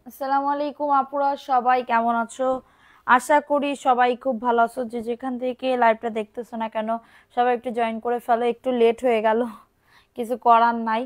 আসসালামু আলাইকুম আপুরা, সবাই কেমন আছো? আশা করি সবাই খুব ভালো আছো। যে যেখান থেকে লাইভটা দেখতেছো না কেন, সবাই একটু জয়েন করে ফেলো। একটু লেট হয়ে গেল, কিছু করার নাই,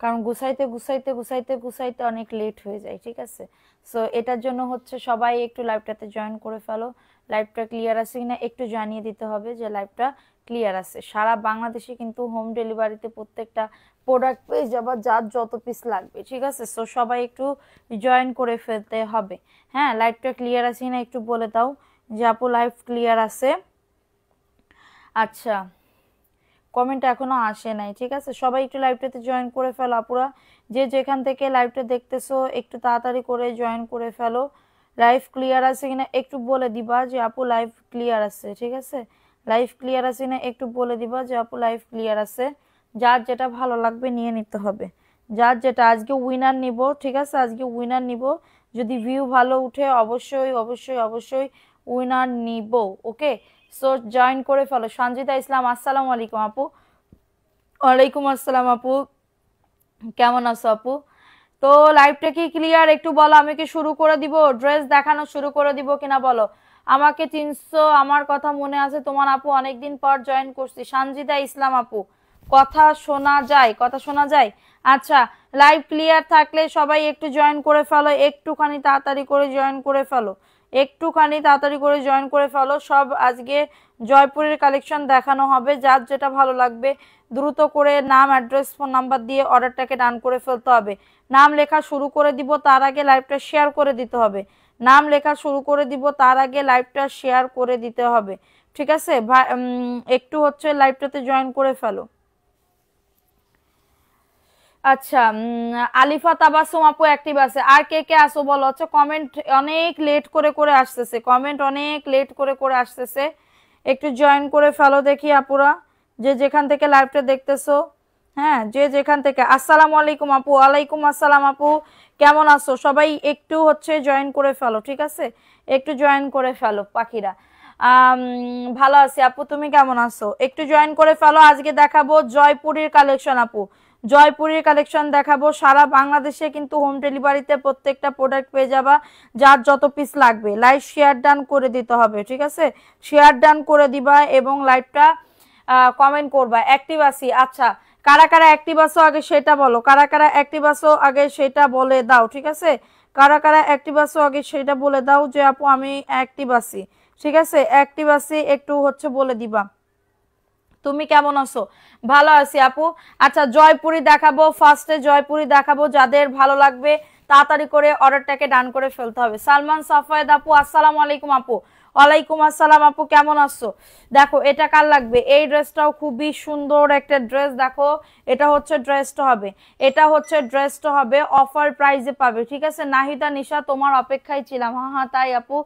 কারণ গুছাইতে গুছাইতে গুছাইতে গুছাইতে অনেক লেট হয়ে যায়। ঠিক আছে, সো এটার জন্য হচ্ছে সবাই একটু লাইভটাতে জয়েন করে ফেলো। লাইভটা ক্লিয়ার আছে কিনা একটু জানিয়ে দিতে হবে যে লাইভটা ক্লিয়ার আছে। সারা বাংলাদেশে কিন্তু হোম ডেলিভারিতে প্রত্যেকটা প্রোডাক্ট পেয়ে যাবা, যার যত পিস লাগবে। ঠিক আছে, সো সবাই একটু জয়েন করে ফেলতে হবে। হ্যাঁ, লাইভটা ক্লিয়ার আছে কিনা একটু বলে দাও যে আপু লাইভ ক্লিয়ার আছে। আচ্ছা, কমেন্ট এখনো আসে নাই। ঠিক আছে, সবাই একটু লাইভটাতে জয়েন করে ফেলো আপুরা। যে যেখান থেকে লাইভটা দেখতেছো একটু তাড়াতাড়ি করে জয়েন করে ফেলো। লাইভ ক্লিয়ার আছে কিনা একটু বলে দিবা যে আপু লাইভ ক্লিয়ার আছে। ঠিক আছে, লাইভ ক্লিয়ার আছে কিনা একটু বলে দিবা যে আপু লাইভ ক্লিয়ার আছে। যার যেটা ভালো লাগবে নিয়ে নিতে হবে, যার যেটা। আজকে উইনার নিব। ঠিক আছে, আজকে উইনার নিব। যদি ভিউ ভালো উঠে অবশ্যই অবশ্যই অবশ্যই উইনার নিব। ওকে, সো জয়েন করে ফেলো। সঞ্জিতা ইসলাম, আসসালামু আলাইকুম আপু। ওয়ালাইকুম আসসালাম আপু, কেমন আছো আপু? তো লাইভটা কি ক্লিয়ার একটু বলো। আমি কি শুরু করে দিব, ড্রেস দেখানো শুরু করে দিব কিনা বলো। আমাকে চিনছো, আমার কথা মনে আছে তোমার আপু? অনেকদিন পর জয়েন করছি। সঞ্জিতা ইসলাম আপু, কথা শোনা যায়? কথা শোনা যায়? আচ্ছা, লাইভ ক্লিয়ার থাকলে সবাই একটু জয়েন করে ফেলো, একটুখানি তাড়াতাড়ি করে জয়েন করে ফেলো, একটুখানি তাড়াতাড়ি করে জয়েন করে ফেলো। সব আজকে জয়পুরের কালেকশন দেখানো হবে, যার যেটা ভালো লাগবে দ্রুত করে নাম, অ্যাড্রেস, ফোন নাম্বার দিয়ে অর্ডারটাকে ডান করে ফেলতে হবে। নাম লেখা শুরু করে দিব, তার আগে লাইভটা শেয়ার করে দিতে হবে। নাম লেখা শুরু করে দিব, তার আগে লাইভটা শেয়ার করে দিতে হবে। ঠিক আছে, একটু হচ্ছে লাইভটাতে জয়েন করে ফেলো। আচ্ছা, আলিফা তাবাসুম আপু অ্যাক্টিভ আছে। আর কে কে আসো বলো। হচ্ছে কমেন্ট অনেক লেট করে করে আসতেছে, কমেন্ট অনেক লেট করে করে আসতেছে। একটু জয়েন করে ফেলো দেখি আপুরা, যে যেখান থেকে লাইভটা দেখতেছো। হ্যাঁ, যে যেখান থেকে। আসসালামু আলাইকুম আপু। ওয়ালাইকুম আসসালাম আপু, কেমন আছো? সবাই একটু হচ্ছে জয়েন করে ফেলো। ঠিক আছে, একটু জয়েন করে ফেলো পাখিরা। ভালো আছি আপু, তুমি কেমন আছো? একটু জয়েন করে ফেলো। আজকে দেখাবো জয়পুরের কালেকশন আপু, জয়পুরের কালেকশন দেখাবো। সারা বাংলাদেশে কিন্তু হোম ডেলিভারিতে প্রত্যেকটা প্রোডাক্ট পেয়ে যাবা, যার যত পিস লাগবে। লাইভ শেয়ার ডান করে দিতে হবে। ঠিক আছে, শেয়ার ডান করে দিবা এবং লাইভটা কমেন্ট করবা অ্যাক্টিভ আছি। আচ্ছা, কারা কারা অ্যাক্টিভ আছো আগে সেটা বলো, কারা কারা অ্যাক্টিভ আছো আগে সেটা বলে দাও। ঠিক আছে, কারা কারা অ্যাক্টিভ আছো আগে সেটা বলে দাও যে আপু আমি অ্যাক্টিভ আছি। ঠিক আছে, অ্যাক্টিভ আছি একটু হচ্ছে বলে দিবা। তুমি কেমন আছো? ভালো আছি আপু। আচ্ছা, জয়পুরি দেখাবো, ফার্স্টে জয়পুরি দেখাবো। যাদের ভালো লাগবে তাড়াতাড়ি করে অর্ডারটাকে ডান করে ফেলতে হবে। সালমান সাফায়েদ আপু, আসসালামু আলাইকুম আপু। ওয়ালাইকুম আসসালাম আপু, কেমন আছো? দেখো এটা কার লাগবে, এই ড্রেসটাও খুবই সুন্দর একটা ড্রেস। দেখো এটা হচ্ছে ড্রেসটা হবে, এটা হচ্ছে ড্রেসটা হবে অফার প্রাইসে পাবে। ঠিক আছে, নাহিদা নিশা তোমার অপেক্ষায় ছিলাম। হ্যাঁ হ্যাঁ তাই আপু,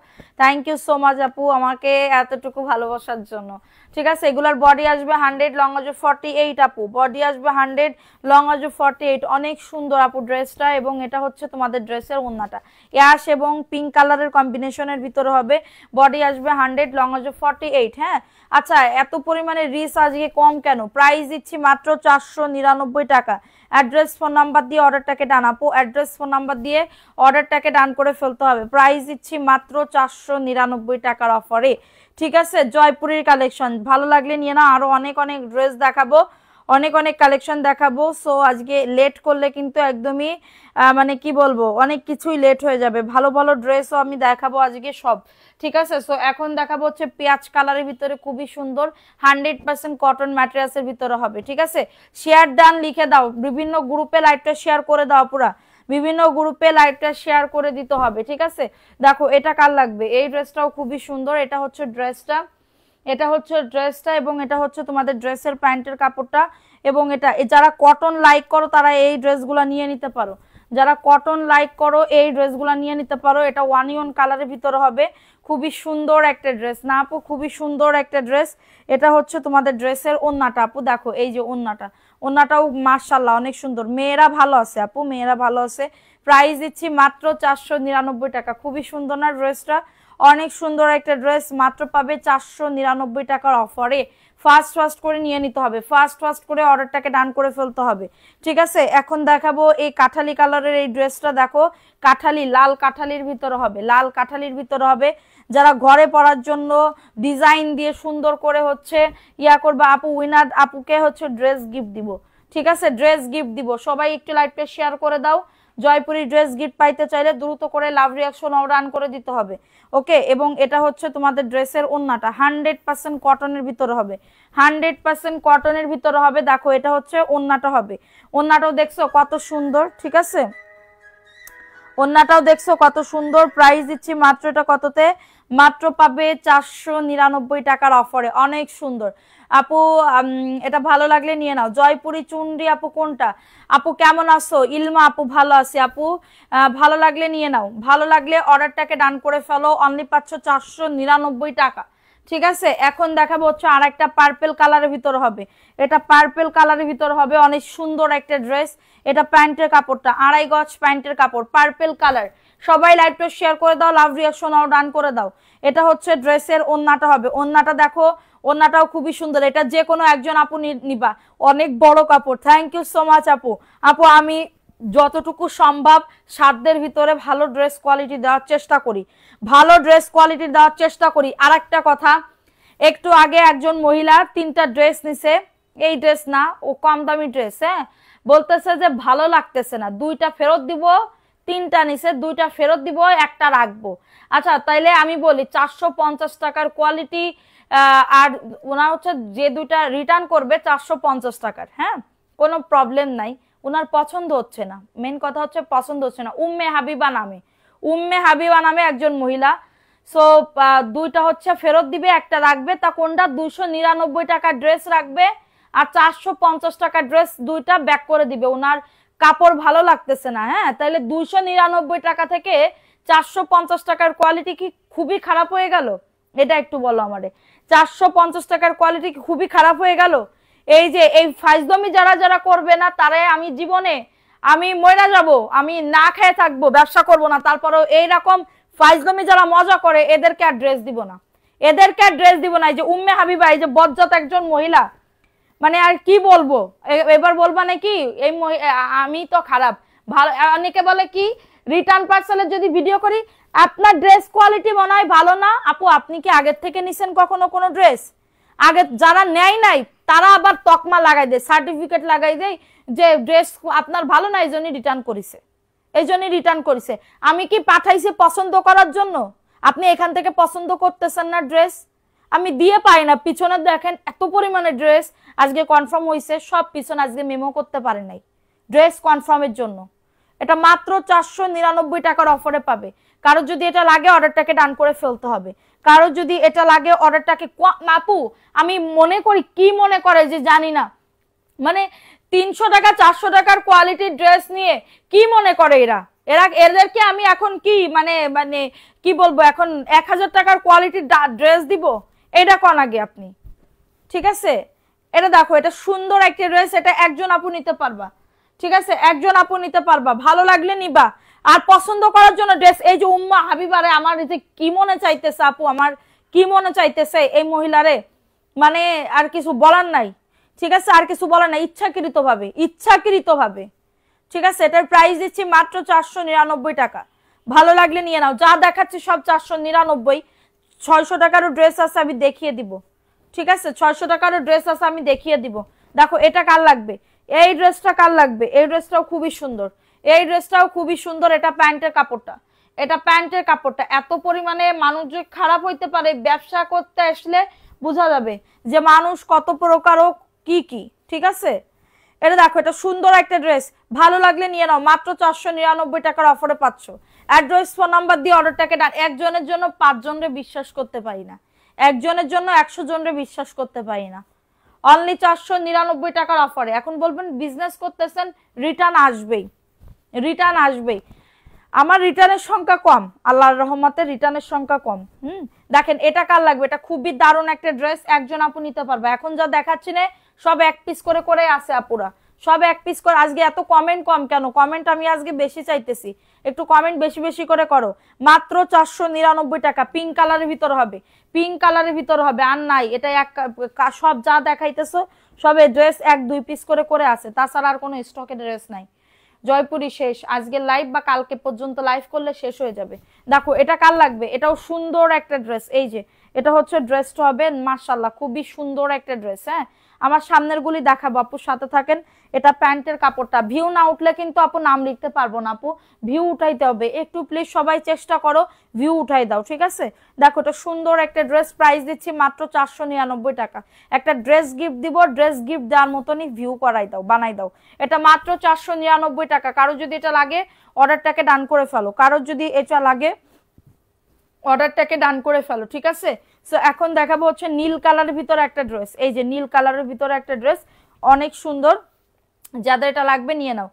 থ্যাংক ইউ সো মাচ আপু আমাকে এতটুকু ভালোবাসার জন্য। ঠিক আছে, এগুলার বডি আসবে 100, লং আসবে 48 আপু। বডি আসবে 100, লং আসবে 48। অনেক সুন্দর আপু ড্রেসটা, এবং এটা হচ্ছে তোমাদের ড্রেসের ওড়নাটা অ্যাশ এবং পিঙ্ক কালারের কম্বিনেশনের ভিতরে হবে। বডি আসবে 100, লং আসবে 48। হ্যাঁ, আচ্ছা, এত পরিমাণে রিস আজকে কম কেন? প্রাইস দিচ্ছি মাত্র 499 টাকা। অ্যাড্রেস, ফোন নাম্বার দিয়ে অর্ডারটাকে ডান আপু, অ্যাড্রেস, ফোন নাম্বার দিয়ে অর্ডারটাকে ডান করে ফেলতে হবে। প্রাইস দিচ্ছি মাত্র 499 টাকার অফারে। ঠিক আছে, জয়পুরের কালেকশন ভালো লাগলে নিয়ে না। আরো অনেক অনেক ড্রেস দেখাবো, অনেক অনেক কালেকশন দেখাবো। সো আজকে লেট করলে কিন্তু একদমই মানে কি বলবো, অনেক কিছুই লেট হয়ে যাবে। ভালো ভালো ড্রেসও আমি দেখাবো আজকে সব। ঠিক আছে, সো এখন দেখাবো হচ্ছে পেঁয়াজ কালারের ভিতরে খুবই সুন্দর 100% কটন ম্যাটেরিয়ালসের ভিতরে হবে। ঠিক আছে, শেয়ার ডান লিখে দাও, বিভিন্ন গ্রুপে লাইভটা শেয়ার করে দাও পুরা, বিভিন্ন গ্রুপে লাইভটা শেয়ার করে দিতে হবে। ঠিক আছে, দেখো এটা কার লাগবে, এই ড্রেসটাও খুবই সুন্দর। এটা হচ্ছে ড্রেসটা, এটা হচ্ছে ড্রেসটা, এবং এটা হচ্ছে তোমাদের ড্রেসের প্যান্টের কাপড়টা। এবং এটা যারা কটন লাইক করো তারা এই ড্রেসগুলো নিয়ে নিতে পারো, যারা কটন লাইক করো এই ড্রেসগুলো নিয়ে নিতে পারো। এটা ওয়ানিয়ন কালারের ভিতরে হবে, খুবই সুন্দর একটা ড্রেস না আপু, খুবই সুন্দর একটা ড্রেস। এটা হচ্ছে তোমাদের ড্রেসের ওন্নাটা আপু, দেখো এই যে ওন্নাটা, ওন্নাটাও মাশাআল্লাহ অনেক সুন্দর। মেয়েরা ভালো আছে আপু, মেয়েরা ভালো আছে। প্রাইস দিচ্ছি মাত্র 499 টাকা। খুবই সুন্দর না ড্রেসটা, অনেক সুন্দর একটা ড্রেস, মাত্র পাবে 499 টাকার অফারে। ফাস্ট ফাস্ট করে নিয়ে নিতে হবে, ফাস্ট ফাস্ট করে অর্ডারটাকে ডান করে ফেলতে হবে। ঠিক আছে, এখন দেখাবো এই কাঠালি কালারের এই ড্রেসটা। দেখো কাঠালি, লাল কাঠালির ভিতরে হবে, লাল কাঠালির ভিতরে হবে। যারা ঘরে পরার জন্য ডিজাইন দিয়ে সুন্দর করে হচ্ছে ইয়া করবে আপু, উইনার আপুকে হচ্ছে ড্রেস গিফট দিব। ঠিক আছে, ড্রেস গিফট দিব। সবাই একটু লাইভটা শেয়ার করে দাও। জয়পুরি ড্রেস গিফট পাইতে চাইলে দ্রুত করে লাভ রিয়াকশন রান করে দিতে হবে। ওকে, এবং এটা হচ্ছে তোমাদের ড্রেসের ওন্নাটা 100% কটনের ভিতরে হবে, 100% কটনের ভিতরে হবে। দেখো এটা হচ্ছে ওন্নাটা হবে, ওন্নাটাও দেখছো কত সুন্দর। ঠিক আছে, ওন্নাটাও দেখছো কত সুন্দর। প্রাইস দিচ্ছি মাত্র, এটা কততে? মাত্র পাবে 499 টাকার অফারে। অনেক সুন্দর আপু, এটা ভালো লাগলে নিয়ে নাও। জয়পুরি চুনরি আপু কোনটা? আপু কেমন আছো? ইলমা আপু ভালো আছি আপু, ভালো লাগলে নিয়ে নাও, ভালো লাগলে অর্ডারটাকে ডান করে ফেলো। অনলি পাচ্ছ 499 টাকা। ঠিক আছে, এখন দেখাবো হচ্ছে আর একটা পার্পেল কালারের ভিতরে হবে। এটা পার্পেল কালারের ভিতরে হবে, অনেক সুন্দর একটা ড্রেস। এটা প্যান্টের কাপড়টা 2.5 গজ প্যান্টের কাপড়, পার্পেল কালার। সবাই লাইভটা শেয়ার করে দাও, লাভ রিয়াকশন ডান করে দাও। এটা হচ্ছে ড্রেসের ওন্নাটা হবে, ওন্নাটা দেখো, ওন্নাটাও খুবই সুন্দর। এটা যে কোনো একজন আপু নিবা, অনেক বড় কাপড়। থ্যাংক ইউ সো মাচ আপু। আপু আমি যতটুকু সম্ভব সাধ্যের ভিতরে ভালো ড্রেস কোয়ালিটি দেওয়ার চেষ্টা করি, ভালো ড্রেস কোয়ালিটি দেওয়ার চেষ্টা করি। আর একটা কথা, একটু আগে একজন মহিলা 3টা ড্রেস নিছে, এই ড্রেস না, ও কম দামি ড্রেস, হ্যাঁ, বলতেছে যে ভালো লাগতেছে না, 2টা ফেরত দিব। 3টা নিছে, 2টা ফেরত দিব, একটা রাখবো। আচ্ছা তাইলে আমি বলি 450 টাকার কোয়ালিটি, আর ওনার হচ্ছে যে 2টা রিটার্ন করবে 450 টাকার, হ্যাঁ, কোনো প্রবলেম নাই। ওনার পছন্দ হচ্ছে না, মেন কথা হচ্ছে পছন্দ হচ্ছে না। উম্মে হাবিবা নামে, উম্মে হাবিবা নামে একজন মহিলা। সো 2টা হচ্ছে ফেরত দিবে, একটা রাখবে। তা কোনটা? 299 টাকার ড্রেস রাখবে, আর 450 টাকার ড্রেস 2টা ব্যাক করে দিবে। ওনার কাপড় ভালো লাগতেছে না, হ্যাঁ, তাহলে 299 টাকা থেকে 450 টাকার কোয়ালিটি কি খুবই খারাপ হয়ে গেল? এটা একটু বলো আমারে। 450 টাকার কোয়ালিটি কি খুবই খারাপ হয়ে গেল? এই যে এই ফাইজলামি যারা যারা করবে না, তারাই আমি জীবনে আমি মরে যাব, আমি না খেয়ে থাকবো, ব্যবসা করব না। তারপরেও এইরকম ফাইজলামি যারা মজা করে, এদেরকে আর ড্রেস দিব না, এদেরকে আর ড্রেস দিব না। এই যে উম্মে হাবিবা, এই যে বজ্জাত একজন মহিলা, মানে আর কি বলবো, এবার বলবা নাকি এই আমি তো খারাপ? ভালো, অনেকে বলে কি রিটার্ন পার্সেলের যদি ভিডিও করি, আপনার ড্রেস কোয়ালিটি মনে হয় ভালো না। আপু আপনি কি আগের থেকে নিছেন কখনো কোনো ড্রেস? আগে যারা নেয় নাই তারা আবার তকমা লাগাই দেয়, সার্টিফিকেট লাগাই দেয় যে ড্রেস আপনার ভালো না, এই জন্যই রিটার্ন করেছে, এই জন্যই রিটার্ন করেছে। আমি কি পাঠাইছি পছন্দ করার জন্য? আপনি এখান থেকে পছন্দ করতেছেন না ড্রেস, আমি দিয়ে পাই না। পিছনে দেখেন এত পরিমাণে ড্রেস আজকে কনফার্ম হয়েছে, সব পিছনে আজকে মেমো করতে পারে নাই ড্রেস কনফার্মের জন্য। এটা মাত্র 499 টাকার অফারে পাবে। কারো যদি এটা লাগে অর্ডারটাকে ডান করে ফেলতে হবে, কারো যদি এটা লাগে অর্ডারটাকে। আপু আমি মনে করি, কি মনে করে যে জানি না, মানে 300 টাকা 400 টাকার কোয়ালিটির ড্রেস নিয়ে কি মনে করে এরা, এদেরকে আমি এখন কি মানে মানে কি বলবো, এখন 1000 টাকার কোয়ালিটির ড্রেস দিব? এটা কোন আগে আপনি? ঠিক আছে, এটা দেখো, এটা সুন্দর একটা ড্রেস, এটা একজন আপু নিতে পারবা। ঠিক আছে, একজন আপু নিতে পারবা, ভালো লাগলে নিবা। আর পছন্দ করার জন্য ড্রেস, এই যে উম্মা হাবিবারে আমার যে কি মনে চাইতেছে আপু, আমার কি মনে চাইতেছে এই মহিলারে, মানে আর কিছু বলার নাই। ঠিক আছে, আর কিছু বলার নাই, ইচ্ছাকৃত ভাবে, ইচ্ছাকৃত ভাবে। ঠিক আছে, এটার প্রাইস দিচ্ছি মাত্র 499 টাকা। ভালো লাগলে নিয়ে নাও, যা দেখাচ্ছি সব 499। 600 টাকারও ড্রেস আছে, আমি দেখিয়ে দিব। ঠিক আছে, 600 টাকারও ড্রেস আছে, আমি দেখিয়ে দিব। দেখো এটা কার লাগবে, এই ড্রেসটা কার লাগবে, এই ড্রেসটাও খুবই সুন্দর, এই ড্রেসটাও খুবই সুন্দর। এটা প্যান্টের কাপড়টা, এটা প্যান্টের কাপড়টা। এত পরিমাণে মানুষ যে খারাপ হইতে পারে, ব্যবসা করতে আসলে বোঝা যাবে যে মানুষ কত প্রকার ও কি কি। ঠিক আছে, এটা দেখো, এটা সুন্দর একটা ড্রেস, ভালো লাগলে নিয়ে নাও। মাত্র 499 টাকার অফারে পাচ্ছ। অ্যাড্রেস ফোন নাম্বার দিয়ে অর্ডারটাকে ডান। একজনের জন্য 5 জনরে বিশ্বাস করতে পারি না, একজনের জন্য 100 জনরে বিশ্বাস করতে পারি না। অনলি 499 টাকার অফারে। এখন বলবেন বিজনেস করতেছেন, রিটার্ন আসবেই, রিটার্ন আসবেই। আমার রিটার্নের সংখ্যা কম, আল্লাহর রহমতে রিটার্নের সংখ্যা কম। দেখেন এটা কার লাগবে, এটা খুবই দারুণ একটা ড্রেস, একজন আপু নিতে পারবে। এখন যা দেখাচ্ছি না সব এক পিস করে করে আছে আপুরা, সব এক পিস করে। আজকে এত কমেন্ট কম কেন? কমেন্ট আমি আজকে বেশি চাইতেছি, একটু কমেন্ট বেশি বেশি করে করো। মাত্র 499 টাকা, পিঙ্ক কালারের ভিতর হবে, পিঙ্ক কালারের ভিতর হবে, আর নাই এটা এক। সব যা দেখাইতেছো সবে ড্রেস 1-2 পিস করে করে আছে, তাছাড়া আর কোনো স্টকের ড্রেস নাই। জয়পুরি শেষ, আজকে লাইভ বা কালকে পর্যন্ত লাইভ করলে শেষ হয়ে যাবে। দেখো এটা কার লাগবে, এটাও সুন্দর একটা ড্রেস। এই যে এটা হচ্ছে ড্রেসটা হবে, মাশাআল্লাহ খুবই সুন্দর একটা ড্রেস। হ্যাঁ, আমার সামনের গুলি দেখাবো, আপু সাথে থাকেন। এটা প্যান্টের কাপড়টা, ভিউ না উঠলে কিন্তু আপু নাম লিখতে পারবো না আপু, ভিউ উঠাইতে হবে একটু, প্লিজ সবাই চেষ্টা করো ভিউ উঠাই দাও, ঠিক আছে? দেখো এটা সুন্দর একটা ড্রেস, প্রাইস দিচ্ছি মাত্র 499 টাকা। একটা ড্রেস গিফট দিব, ড্রেস গিফট দেওয়ার মতনই ভিউ করাই দাও, বানাই দাও। এটা মাত্র 499 টাকা। কারো যদি এটা লাগে অর্ডারটাকে ডান করে ফেলো, কারো যদি এটা লাগে অর্ডারটাকে ডান করে ফেলো, ঠিক আছে? সো এখন দেখাবো হচ্ছে নীল কালারের ভিতরে একটা ড্রেস। এই যে নীল কালারের ভিতরে একটা ড্রেস, অনেক সুন্দর। যাদের এটা লাগবে নিয়ে নাও,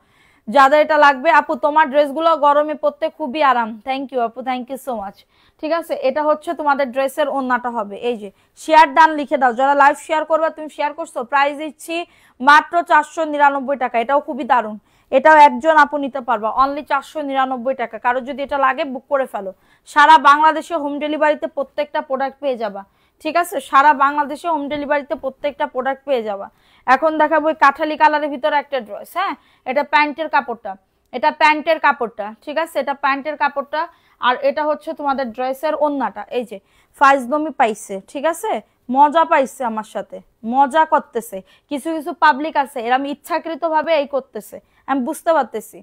যাদের এটা লাগবে। আপু তোমার ড্রেসগুলো গরমে পরতে খুবই আরাম। থ্যাংক ইউ আপু, থ্যাংক ইউ সো মাচ। ঠিক আছে, এটা হচ্ছে তোমাদের ড্রেসের ওন্নাটা হবে। এই যে শেয়ার ডান লিখে দাও, যারা লাইভ শেয়ার করবে, তুমি শেয়ার করছো, প্রাইস দিচ্ছি মাত্র 499 টাকা। এটাও খুবই দারুণ, এটাও একজন আপু নিতে পারবা, অনলি 499 টাকা। কারো যদি এটা লাগে বুক করে ফেলো, সারা বাংলাদেশে হোম ডেলিভারিতে প্রত্যেকটা প্রোডাক্ট পেয়ে যাবা, ঠিক আছে? সারা বাংলাদেশে হোম ডেলিভারিতে প্রত্যেকটা প্রোডাক্ট পেয়ে যাবা। এখন দেখাবো কাঠালি কালারের ভিতরে একটা ড্রেস। হ্যাঁ, এটা প্যান্টের কাপড়টা, এটা প্যান্টের কাপড়টা, ঠিক আছে? এটা প্যান্টের কাপড়টা, আর এটা হচ্ছে তোমাদের ড্রেসের ওন্নাটা। এই যে ফাইজদমি পাইছে, ঠিক আছে? মজা পাইছে, আমার সাথে মজা করতেছে। কিছু কিছু পাবলিক আছে এরা ইচ্ছাকৃত ভাবে এই করতেছে, আমি বুঝতে পারতেছি।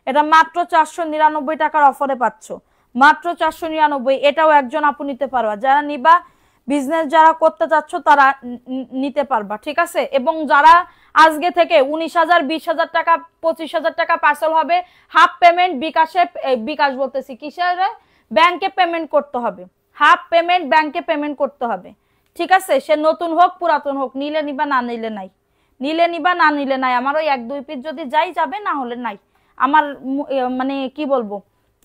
এটা মাত্র 499 টাকার অফারে পাচ্ছ, মাত্র 499। এটাও একজন আপু নিতে পারবা, যারা নিবা বিজনেস যারা করতে চাচ্ছ তারা নিতে পারবা, ঠিক আছে? এবং যারা আজকে থেকে 19,000 20,000 টাকা 25,000 টাকা পার্সেল হবে, হাফ পেমেন্ট বিকাশে, বিকাশ বলতেছি কিসের, ব্যাংকে পেমেন্ট করতে হবে, হাফ পেমেন্ট ব্যাংকে পেমেন্ট করতে হবে, ঠিক আছে? সে নতুন হোক পুরাতন হোক, নিলে নিবা না নিলে নাই, নিলে নিবা না নিলে নাই। আমার ওই 1-2 পিস যদি যাই যাবে, না হলে নাই। আমার মানে কি বলবো,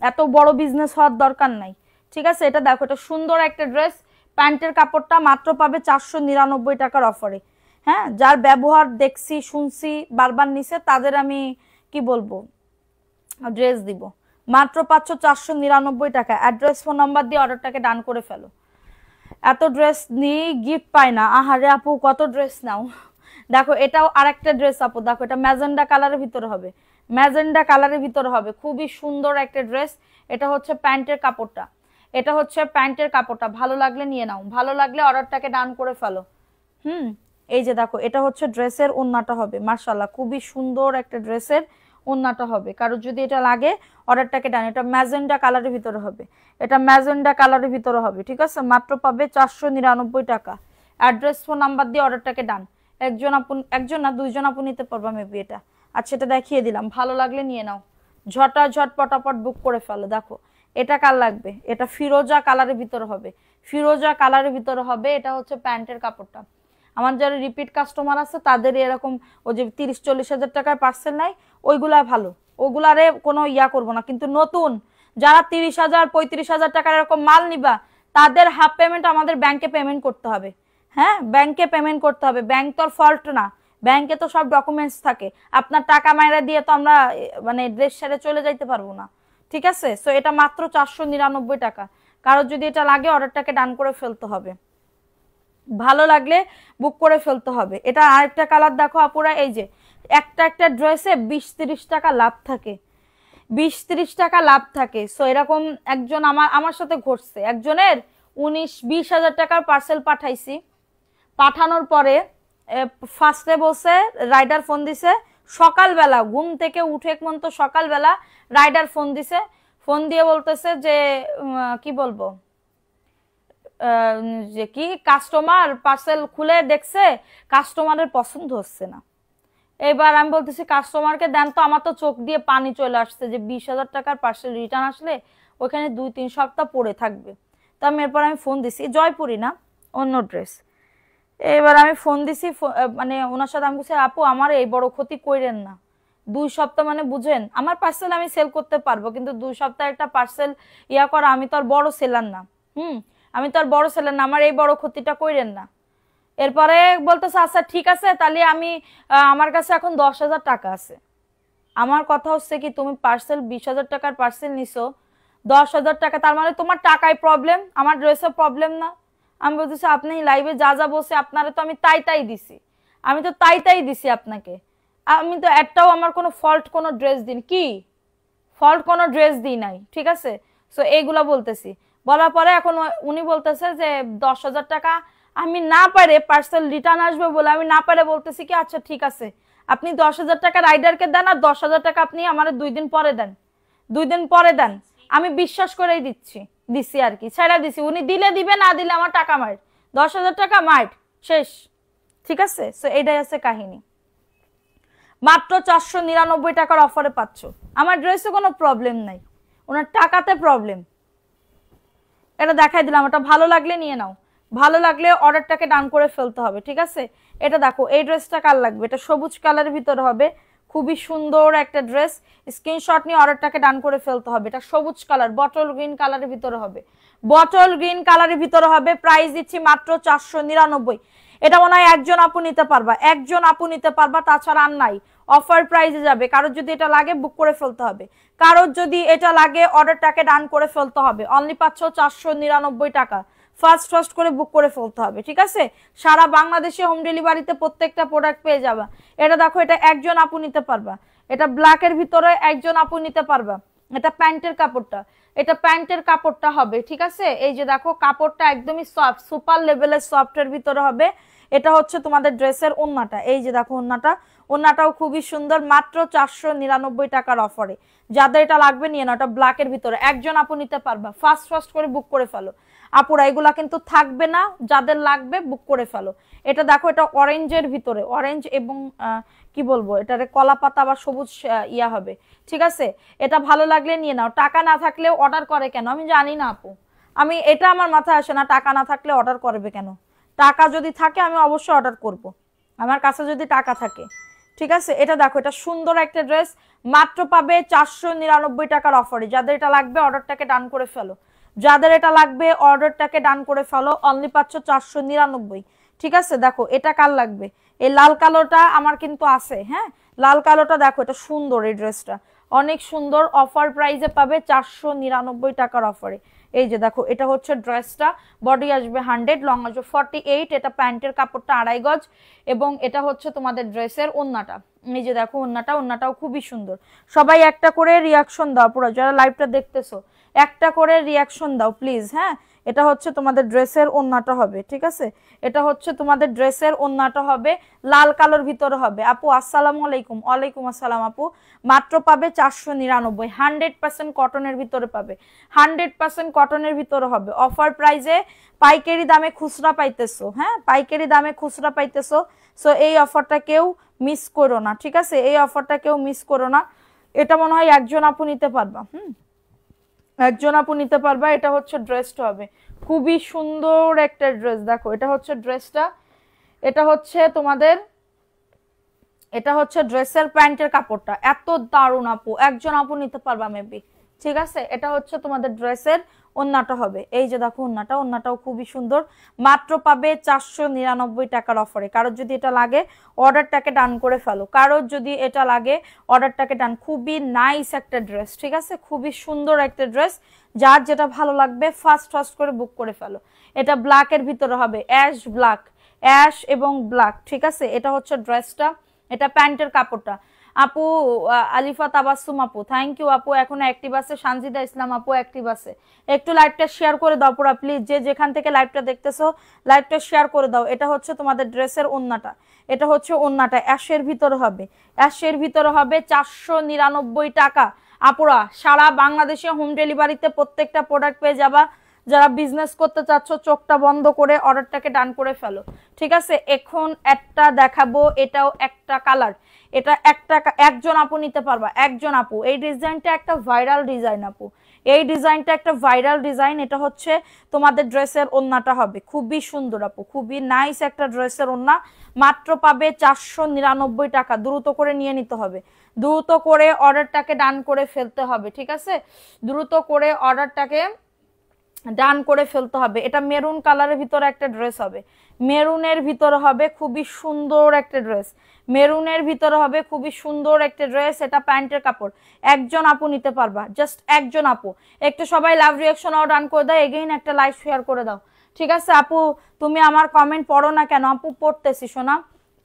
এত বড় বিজনেস হওয়ার দরকার নাই, ঠিক আছে? এটা দেখো, এটা সুন্দর একটা ড্রেস, প্যান্টের কাপড়টা মাত্র পাবে 499 টাকার অফারে। হ্যাঁ, যার ব্যবহার দেখছি শুনছি বারবার নিছে, তাদের আমি কি বলবো ড্রেস দিব, মাত্র পাচ্ছ 499 টাকা। অ্যাড্রেস ফোন নাম্বার দিয়ে অর্ডারটাকে ডান করে ফেলো। এত ড্রেস নিয়ে গিফট পাই না, আহারে আপু কত ড্রেস নাও। দেখো এটাও আরেকটা ড্রেস আপু, দেখো এটা ম্যাজেন্ডা কালারের ভিতরে হবে, ম্যাজেন্ডা কালারের ভিতরে হবে, খুবই সুন্দর একটা ড্রেস। এটা হচ্ছে প্যান্টের কাপড়টা, এটা হচ্ছে প্যান্টের কাপড়টা। ভালো লাগলে নিয়ে নাও, ভালো লাগলে অর্ডারটাকে ডান করে ফেলো। এই যে দেখো, এটা হচ্ছে ড্রেসের ওন্নাটা হবে, মাশাআল্লাহ খুবই সুন্দর একটা ড্রেসের ওন্নাটা হবে। কারো যদি এটা লাগে অর্ডারটাকে ডান। এটা ম্যাজেন্ডা কালারের ভিতরে হবে, এটা ম্যাজেন্ডা কালারের ভিতরে হবে, ঠিক আছে? মাত্র পাবে 499 টাকা। অ্যাড্রেস ফোন নাম্বার দিয়ে অর্ডারটাকে ডান। একজন আপু, একজন না দুইজন আপু নিতে পারবা মেবি এটা। আচ্ছা, এটা দেখিয়ে দিলাম, ভালো লাগলে নিয়ে নাও, ঝটাঝট পটাপট বুক করে ফেলো। দেখো এটা কার লাগবে, এটা ফিরোজা কালারের ভিতরে হবে, ফিরোজা কালারের ভিতরে হবে। এটা হচ্ছে প্যান্টের কাপড়টা। আমার যারা রিপিট কাস্টমার আছে তাদের এরকম ওই যে 30-40 হাজার টাকার পার্সেল নাই, ওইগুলা ভালো, ওগুলারে কোনো ইয়া করবো না। কিন্তু নতুন যারা 30,000 35,000 টাকার এরকম মাল নিবা, তাদের হাফ পেমেন্ট আমাদের ব্যাংকে পেমেন্ট করতে হবে। হ্যাঁ, ব্যাংকে পেমেন্ট করতে হবে। ব্যাংক তো ফল্ট না, ব্যাংকে তো সব ডকুমেন্টস থাকে। আপনার টাকা মাইরা দিয়ে তো আমরা মানে দেশ ছেড়ে চলে যাইতে পারবো না, ঠিক আছে? সো এটা মাত্র 499 টাকা। কারোর যদি এটা লাগে অর্ডারটাকে ডান করে ফেলতে হবে, ভালো লাগলে বুক করে ফেলতে হবে। এটা আরেকটা কালার দেখো আপুরা, এই যে একটা একটা ড্রেসে 20-30 টাকা লাভ থাকে, 20-30 টাকা লাভ থাকে। সো এরকম একজন আমার সাথে ঘটছে, একজনের 19-20 হাজার টাকার পার্সেল পাঠাইছি। পাঠানোর পরে ফার্স্টে বসে রাইডার ফোন দিছে, সকালবেলা ঘুম থেকে উঠে মন্ত সকালবেলা রাইডার ফোন দিছে, ফোন দিয়ে বলতেছে যে কি বলবো, যে কি কাস্টমার পার্সেল খুলে দেখছে কাস্টমারের পছন্দ হচ্ছে না। এবার আমি বলতেছি কাস্টমারকে দেন তো, আমার তো চোখ দিয়ে পানি চলে আসছে যে 20,000 টাকার পার্সেল রিটার্ন আসলে ওইখানে 2-3 সপ্তাহ পড়ে থাকবে। তো আমি এরপর আমি ফোন দিছি, জয়পুরি না অন্য ড্রেস। এবার আমি ফোন দিছি, মানে ওনার সাথে আমি বলছি আপু আমার এই বড় ক্ষতি কইরেন না, 2 সপ্তাহ মানে বুঝেন আমার পার্সেল আমি সেল করতে পারবো, কিন্তু 2 সপ্তাহ একটা পার্সেল ইয়া করা, আমি তো আর বড় সেলার না, আমি তো আর বড় সেলার না, আমার এই বড় ক্ষতিটা কইরেন না। এরপরে বলতেছে আচ্ছা ঠিক আছে, তাহলে আমি আমার কাছে এখন 10,000 টাকা আছে। আমার কথা হচ্ছে কি, তুমি পার্সেল 20,000 টাকার পার্সেল নিছো, 10,000 টাকা, তার মানে তোমার টাকায় প্রবলেম, আমার ড্রেসে প্রবলেম না। আমি বলতেছি আপনি লাইভে যা যা বলছে আপনারা তো আমি তাই তাই দিছি, আমি তো তাই তাই দিছি আপনাকে, আমি তো একটাও আমার কোনো ফল্ট কোনো ড্রেস দিন কি ফল্ট কোনো ড্রেস দিই নাই, ঠিক আছে। সো এইগুলা বলতেছি, বলার পরে এখন উনি বলতেছে যে 10,000 টাকা আমি না পারে পার্সেল রিটার্ন আসবে বলে আমি না পারে বলতেছি কি আচ্ছা ঠিক আছে, আপনি 10,000 টাকা রাইডারকে দেন আর 10,000 টাকা আপনি আমার 2 দিন পরে দেন, 2 দিন পরে দেন, আমি বিশ্বাস করেই দিচ্ছি আর কি, ছেড়া দিছি, উনি দিলে দিবে না দিলে আমার টাকা মার, 10,000 টাকা মার শেষ, ঠিক আছে। সো এটাই আছে কাহিনী। মাত্র 499 টাকার অফারে পাচ্ছ, আমার ড্রেসে কোনো প্রবলেম নাই, ওনার টাকাতে প্রবলেম। এটা দেখাই দিলাম, এটা ভালো লাগলে নিয়ে নাও, ভালো লাগলে অর্ডারটাকে ডান করে ফেলতে হবে, ঠিক আছে। এটা দেখো এই ড্রেসটা কার লাগবে, এটা সবুজ কালারের ভিতরে হবে, খুবই সুন্দর একটা ড্রেস, স্ক্রিনশট নিয়ে অর্ডারটাকে ডান করে ফেলতে হবে। এটা সবুজ কালার বটল গ্রিন কালারের ভিতরে হবে, বটল গ্রিন কালারের ভিতরে হবে, প্রাইস দিচ্ছি মাত্র 499। এটা মনে হয় একজন আপু নিতে পারবা, একজন আপু নিতে পারবা, তাছাড়া আর নাই, অফার প্রাইসে যাবে। কারোর যদি এটা লাগে বুক করে ফেলতে হবে, কারোর যদি এটা লাগে অর্ডারটাকে ডান করে ফেলতে হবে, অনলি পাচ্ছ 499 টাকা, ফার্স্ট করে বুক করে ফেলতে হবে, ঠিক আছে। সারা বাংলাদেশে হোম ডেলিভারিতে প্রত্যেকটা প্রোডাক্ট পেয়ে যাবা। এটা দেখো এটা একজন আপু নিতে পারবা, এটা ব্ল্যাকের ভিতরে একজন আপু নিতে পারবা, এটা প্যান্টের কাপড়টা, এটা প্যান্টের কাপড়টা হবে, ঠিক আছে। এই যে দেখো কাপড়টা একদমই সফট, সুপার লেভেলের সফটের ভিতরে হবে। এটা হচ্ছে তোমাদের ড্রেসের ওন্নাটা, এই যে দেখো ওন্নাটাও খুবই সুন্দর, মাত্র 499 টাকার অফারে। যাদের এটা লাগবে নিয়ে নাও, এটা ব্ল্যাকের ভিতরে একজন আপু নিতে পারবা, ফার্স্ট করে বুক করে ফেলো আপুরা, এগুলা কিন্তু থাকবে না, যাদের লাগবে বুক করে ফেলো। এটা দেখো এটা অরেঞ্জের ভিতরে, অরেঞ্জ এবং কি বলবো এটারে কলা পাতা বা সবুজ ইয়া হবে, ঠিক আছে। এটা ভালো লাগলে নিয়ে নাও, টাকা না থাকলেও অর্ডার করে কেন আমি জানি না আপু, আমি এটা আমার মাথায় আসে না, টাকা না থাকলে অর্ডার করবে কেন, টাকা যদি থাকে আমি অবশ্যই অর্ডার করব, আমার কাছে যদি টাকা থাকে, ঠিক আছে। এটা দেখো এটা সুন্দর একটা ড্রেস, মাত্র পাবে 499 টাকার অফারে। যাদের এটা লাগবে অর্ডারটাকে ডান করে ফেলো, যাদের এটা লাগবে অর্ডারটাকে ডান করে ফেলো, অনলি পাচ্ছ 499, ঠিক আছে। দেখো এটা কার লাগবে, এই লাল কালোটা আমার কিন্তু আছে, হ্যাঁ লাল কালোটা দেখো, এটা সুন্দর, এই ড্রেসটা অনেক সুন্দর, অফার প্রাইসে পাবে 499 টাকার অফারে। এই যে দেখো এটা হচ্ছে ড্রেসটা, বডি আসবে 100, লং আসবে 48, এটা প্যান্টের কাপড়টা 2.5 গজ, এবং এটা হচ্ছে তোমাদের ড্রেসের ওন্নাটা। এই যে দেখো ওন্নাটাও খুবই সুন্দর। সবাই একটা করে রিয়াকশন দাও পুরো, যারা লাইভটা দেখতেছো একটা করে রিয়াকশন দাও প্লিজ, হ্যাঁ। এটা হচ্ছে তোমাদের ড্রেসের ওন্নাটা হবে, ঠিক আছে। এটা হচ্ছে তোমাদের ড্রেসের ওন্নাটা হবে, লাল কালোর ভিতরে হবে। আপু আসসালামু আলাইকুম। ওয়ালাইকুম আসসালাম আপু। মাত্র পাবে 499, 100% কটনের ভিতরে পাবে, 100% কটনের ভিতরে হবে, অফার প্রাইসে পাইকারি দামে খুচরা পাইতেছো, হ্যাঁ পাইকারি দামে খুচরা পাইতেছো। সো এই অফারটা কেউ মিস করো না, ঠিক আছে, এই অফারটা কেউ মিস করো না। এটা মনে হয় একজন আপু নিতে পারবা, একজন আপু নিতে পারবা। এটা হচ্ছে ড্রেসটা হবে, খুবই সুন্দর একটা ড্রেস, দেখো এটা হচ্ছে ড্রেসটা, এটা হচ্ছে তোমাদের, এটা হচ্ছে ড্রেসের প্যান্টের কাপড়টা, এত দারুণ আপু, একজন আপু নিতে পারবা মেবি, ঠিক আছে। এটা হচ্ছে তোমাদের ড্রেসের ওন্নাটা হবে, এই যে দেখো ওন্নাটাও খুবই সুন্দর, মাত্র পাবে 499 টাকার অফারে। কারোর যদি এটা লাগে অর্ডারটাকে ডান করে ফেলো, কারোর যদি এটা লাগে অর্ডারটাকে ডান। খুবই নাইস একটা ড্রেস, ঠিক আছে, খুবই সুন্দর একটা ড্রেস, যার যেটা ভালো লাগবে ফার্স্ট করে বুক করে ফেলো। এটা ব্ল্যাকের ভিতরে হবে, অ্যাশ এবং ব্ল্যাক, ঠিক আছে। এটা হচ্ছে ড্রেসটা, এটা প্যান্টের কাপড়টা। আপু আলিফা তাবাসসুম আপু, থ্যাংক ইউ আপু, এখন অ্যাক্টিভ আছে। সানজিদা ইসলাম আপু অ্যাক্টিভ আছে, একটু লাইভটা শেয়ার করে দাও পুরা প্লিজ, যে যেখান থেকে লাইভটা দেখতেছো লাইভটা শেয়ার করে দাও। এটা হচ্ছে তোমাদের ড্রেসের ওন্নাটা, এটা হচ্ছে ওন্নাটা, অ্যাশের ভিতরে হবে, অ্যাশের ভিতরে হবে 499 টাকা। আপুরা সারা বাংলাদেশে হোম ডেলিভারিতে প্রত্যেকটা প্রোডাক্ট পেয়ে যাবা। যারা বিজনেস করতে চাচ্ছ চোখটা বন্ধ করে অর্ডারটাকে ডান করে ফেলো, ঠিক আছে। এখন একটা দেখাবো, এটাও একটা কালার, এটা একজন আপু নিতে পারবা, একজন আপু। এই ডিজাইনটা একটা ভাইরাল ডিজাইন আপু, এই ডিজাইনটা একটা ভাইরাল ডিজাইন। এটা হচ্ছে তোমাদের ড্রেসের ওন্নাটা হবে, খুবই সুন্দর আপু, খুবই নাইস একটা ড্রেসের ওন্না, মাত্র পাবে 499 টাকা। দ্রুত করে নিয়ে নিতে হবে, দ্রুত করে অর্ডারটাকে ডান করে ফেলতে হবে, ঠিক আছে, দ্রুত করে অর্ডারটাকে ডান করে ফেলতে হবে। এটা মেরুন কালারের ভিতরে একটা ড্রেস হবে, মেরুনের ভিতরে হবে খুবই সুন্দর একটা ড্রেস, মেরুনের ভিতরে হবে খুবই সুন্দর একটা ড্রেস। এটা প্যান্টের কাপড়, একজন আপু নিতে পারবা, জাস্ট একজন আপু। একটু সবাই লাভ রিয়াকশন আও ডান করে দাও, এগেইন একটা লাইক শেয়ার করে দাও, ঠিক আছে আপু? তুমি আমার কমেন্ট পড়ো না কেন আপু? পড়তেছি শোনা,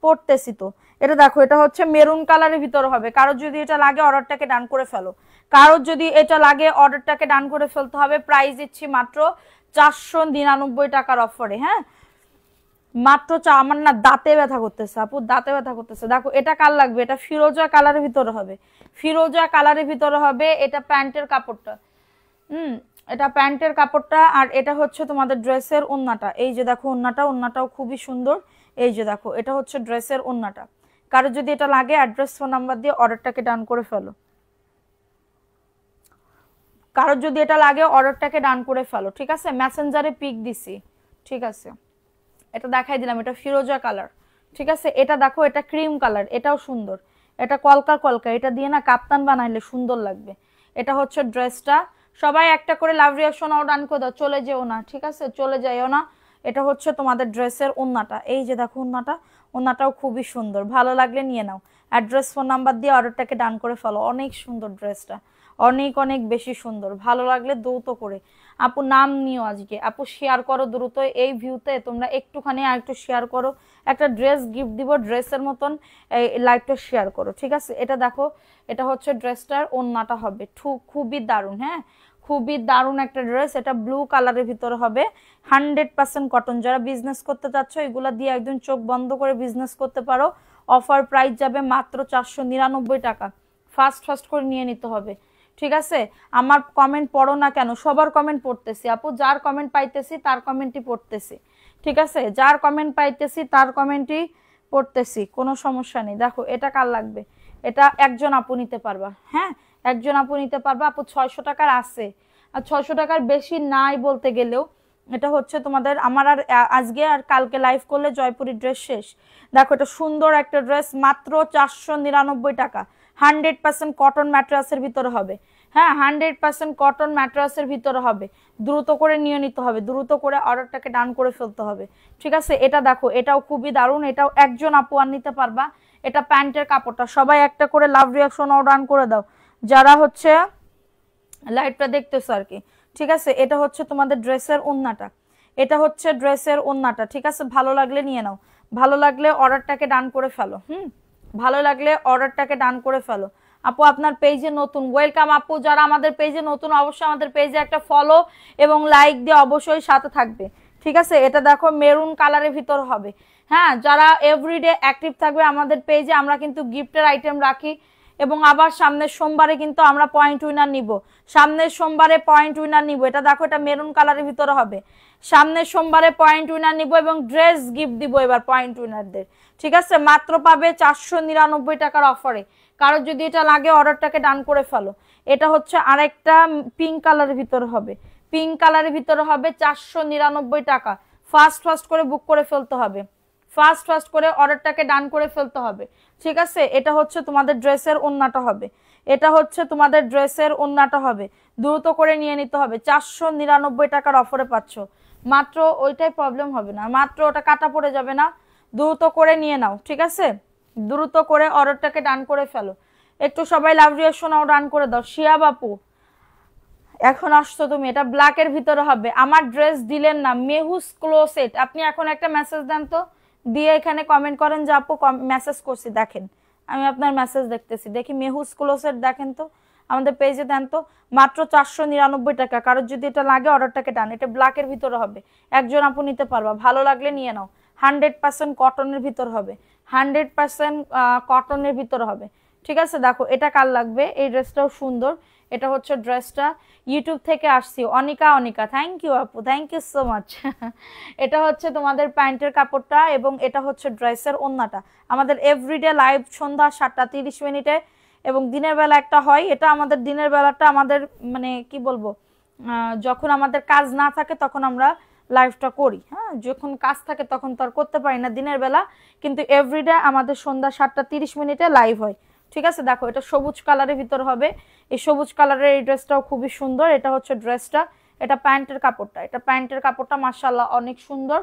পড়তেছি তো। এটা দেখো, এটা হচ্ছে মেরুন কালারের ভিতরে হবে। কারোর যদি এটা লাগে অর্ডারটাকে ডান করে ফেলো, কারোর যদি এটা লাগে অর্ডারটাকে ডান করে ফেলতে হবে। প্রাইস দিচ্ছি মাত্র 499 টাকার অফারে। হ্যাঁ, মাত্র আমার না দাঁতে ব্যথা করতেছে আপু, দাঁতে ব্যথা করতেছে। দেখো এটা কার লাগবে, এটা ফিরোজা কালারের ভিতরে হবে, ফিরোজা কালারের ভিতরে হবে। এটা প্যান্টের কাপড়টা, এটা প্যান্টের কাপড়টা। আর এটা হচ্ছে তোমাদের ড্রেসের ওন্নাটা। এই যে দেখো ওন্নাটা, ওন্নাটাও খুবই সুন্দর। এই যে দেখো, এটা হচ্ছে ড্রেসের ওন্নাটা। কারো যদি এটা লাগে অ্যাড্রেস ফোন নাম্বার দিয়ে অর্ডারটাকে ডান করে ফেলো, কারোর যদি এটা লাগে অর্ডারটাকে ডান করে ফেলো, ঠিক আছে? মেসেঞ্জারে পিক দিছি, ঠিক আছে? এটা দেখাই দিলাম, এটা ফিরোজা কালার, ঠিক আছে? এটা দেখো, এটা ক্রিম কালার, এটাও সুন্দর। এটা কলকা কলকা, এটা দিয়ে না কাপ্তান বানাইলে সুন্দর লাগবে। এটা হচ্ছে ড্রেসটা। সবাই একটা করে লাভ রিয়াকশনও ডান করে দাও, চলে যেও না, ঠিক আছে? চলে যাইও না। এটা হচ্ছে তোমাদের ড্রেসের ওন্নাটা। এই যে দেখো ওন্নাটা, ওন্নাটাও খুবই সুন্দর। ভালো লাগলে নিয়ে নাও, অ্যাড্রেস ফোন নাম্বার দিয়ে অর্ডারটাকে ডান করে ফেলো। অনেক সুন্দর ড্রেসটা, অনেক অনেক বেশি সুন্দর। ভালো লাগলে দ্রুত করে আপু নাম নিও, আজকে আপু শেয়ার করো দ্রুত এই ভিউতে। তোমরা একটুখানি আর একটু শেয়ার করো, একটা ড্রেস গিফট দিব ড্রেসের মতন, এই লাইভটা শেয়ার করো, ঠিক আছে? এটা দেখো, এটা হচ্ছে ড্রেসটার ওন্নাটা হবে, খুবই দারুণ। হ্যাঁ, খুবই দারুণ একটা ড্রেস। এটা ব্লু কালারের ভিতরে হবে, 100% কটন। যারা বিজনেস করতে চাচ্ছ এগুলা দিয়ে একদম চোখ বন্ধ করে বিজনেস করতে পারো। অফার প্রাইস যাবে মাত্র 499 টাকা। ফাস্ট ফাস্ট করে নিয়ে নিতে হবে, ঠিক আছে? আমার কমেন্ট পড়ো না কেন? সবার কমেন্ট পড়তেছি আপু, যার কমেন্ট পাইতেছি তার কমেন্টই পড়তেছি, ঠিক আছে? যার কমেন্ট পাইতেছি তার কমেন্টই পড়তেছি, কোনো সমস্যা নেই। দেখো এটা কার লাগবে, এটা একজন আপু নিতে পারবা। হ্যাঁ, একজন আপু নিতে পারবা আপু। 600 টাকার আছে, আর 600 টাকার বেশি নাই বলতে গেলেও। এটা হচ্ছে তোমাদের, আমার আর আজকে আর কালকে লাইভ করলে জয়পুরি ড্রেস শেষ। দেখো এটা সুন্দর একটা ড্রেস, মাত্র 499 টাকা। 100% কটন ম্যাট্রাসের ভিতরে হবে। হ্যাঁ, 100% কটন ম্যাট্রাসের ভিতরে হবে। দ্রুত করে নিয়ে নিতে হবে, দ্রুত করে অর্ডারটাকে ডান করে ফেলতে হবে, ঠিক আছে? এটা দেখো, এটাও খুবই দারুণ। এটাও একজন আপু আর নিতে পারবা। এটা প্যান্টের কাপড়টা। সবাই একটা করে লাভ রিয়াকশন ডান করে দাও যারা হচ্ছে লাইভটা দেখতেছো আর কি, ঠিক আছে? এটা হচ্ছে তোমাদের ড্রেসের ওন্নাটা, এটা হচ্ছে ড্রেসের ওন্নাটা, ঠিক আছে? ভালো লাগলে নিয়ে নাও, ভালো লাগলে অর্ডারটাকে ডান করে ফেলো। ভালো লাগলে অর্ডারটাকে ডান করে ফেলো। আপু আপনার পেজে নতুন, ওয়েলকাম আপু। যারা আমাদের পেজে নতুন অবশ্যই আমাদের পেজে একটা ফলো এবং লাইক দিয়ে অবশ্যই সাথে থাকবে, ঠিক আছে? এটা দেখো মেরুন কালারের ভিতর হবে। হ্যাঁ, যারা এভরিডে অ্যাক্টিভ থাকবে আমাদের পেজে, আমরা কিন্তু গিফটের আইটেম রাখি। এবং আবার সামনের সোমবারে কিন্তু আমরা পয়েন্ট উইনার নিব, সামনের সোমবারে পয়েন্ট উইনার নিব। এটা দেখো, এটা মেরুন কালারের ভিতরে হবে। সামনের সোমবারে পয়েন্ট উইনার নিব এবং ড্রেস গিফট দিব এবার পয়েন্ট উইনারদের, ঠিক আছে? মাত্র পাবে 499 টাকার অফারে। কারোর যদি এটা লাগে অর্ডারটাকে ডান করে ফেলো। এটা হচ্ছে আরেকটা পিঙ্ক কালারের ভিতরে হবে, পিঙ্ক কালারের ভিতরে হবে, 499 টাকা। ফাস্ট ফাস্ট করে বুক করে ফেলতে হবে, ফাস্ট ফাস্ট করে অর্ডারটাকে ডান করে ফেলতে হবে, ঠিক আছে? এটা হচ্ছে তোমাদের ড্রেসের ওন্নাটা হবে, এটা হচ্ছে তোমাদের ড্রেসের ওন্নাটা হবে। দ্রুত করে নিয়ে নিতে হবে, 499 টাকার অফারে পাচ্ছ মাত্র। ওইটাই প্রবলেম হবে না, মাত্র ওটা কাটা পড়ে যাবে না। দ্রুত করে নিয়ে নাও, ঠিক আছে? দ্রুত করে অর্ডারটাকে ডান করে ফেলো। একটু সবাই লাভ রিয়াকশনও ডান করে দাও। শিয়া বাপু এখন আসছো তুমি, এটা ব্ল্যাকের ভিতরে হবে। আমার ড্রেস দিলেন না, মেহুস ক্লোসেট। আপনি এখন একটা মেসেজ দেন তো, দিয়ে এখানে কমেন্ট করেন যে আপু মেসেজ করছি। দেখেন আমি আপনার মেসেজ দেখতেছি, দেখি মেহুস ক্লোসেট দেখেন তো আমাদের পেজে দেন তো। মাত্র 499 টাকা। কারোর যদি এটা লাগে অর্ডারটাকে ডান। এটা ব্ল্যাকের ভিতরে হবে, একজন আপু নিতে পারবা। ভালো লাগলে নিয়ে নাও। 100% কটনের ভিতর হবে, 100% কটনের ভিতর হবে, ঠিক আছে? দেখো এটা কার লাগবে, এই ড্রেসটাও সুন্দর। এটা হচ্ছে ড্রেসটা, ইউটিউব থেকে আসছি অনিকা, অনিকা থ্যাংক ইউ আপু, থ্যাংক ইউ সো মাচ। এটা হচ্ছে তোমাদের প্যান্টের কাপড়টা এবং এটা হচ্ছে ড্রেসের ওন্নাটা। আমাদের এভরিডে লাইভ সন্ধ্যা 7:30 এবং দিনের বেলা একটা হয়। এটা আমাদের দিনের বেলাটা আমাদের মানে কি বলবো, যখন আমাদের কাজ না থাকে তখন আমরা লাইভটা করি। হ্যাঁ, যখন কাজ থাকে তখন তো আর করতে পারি না দিনের বেলা, কিন্তু এভরিডে আমাদের সন্ধ্যা 7:30 লাইভ হয়, ঠিক আছে? দেখো এটা সবুজ কালারের ভিতর হবে। এই সবুজ কালারের এই ড্রেসটাও খুবই সুন্দর। এটা হচ্ছে ড্রেসটা, এটা প্যান্টের কাপড়টা, এটা প্যান্টের কাপড়টা মাশাআল্লাহ অনেক সুন্দর।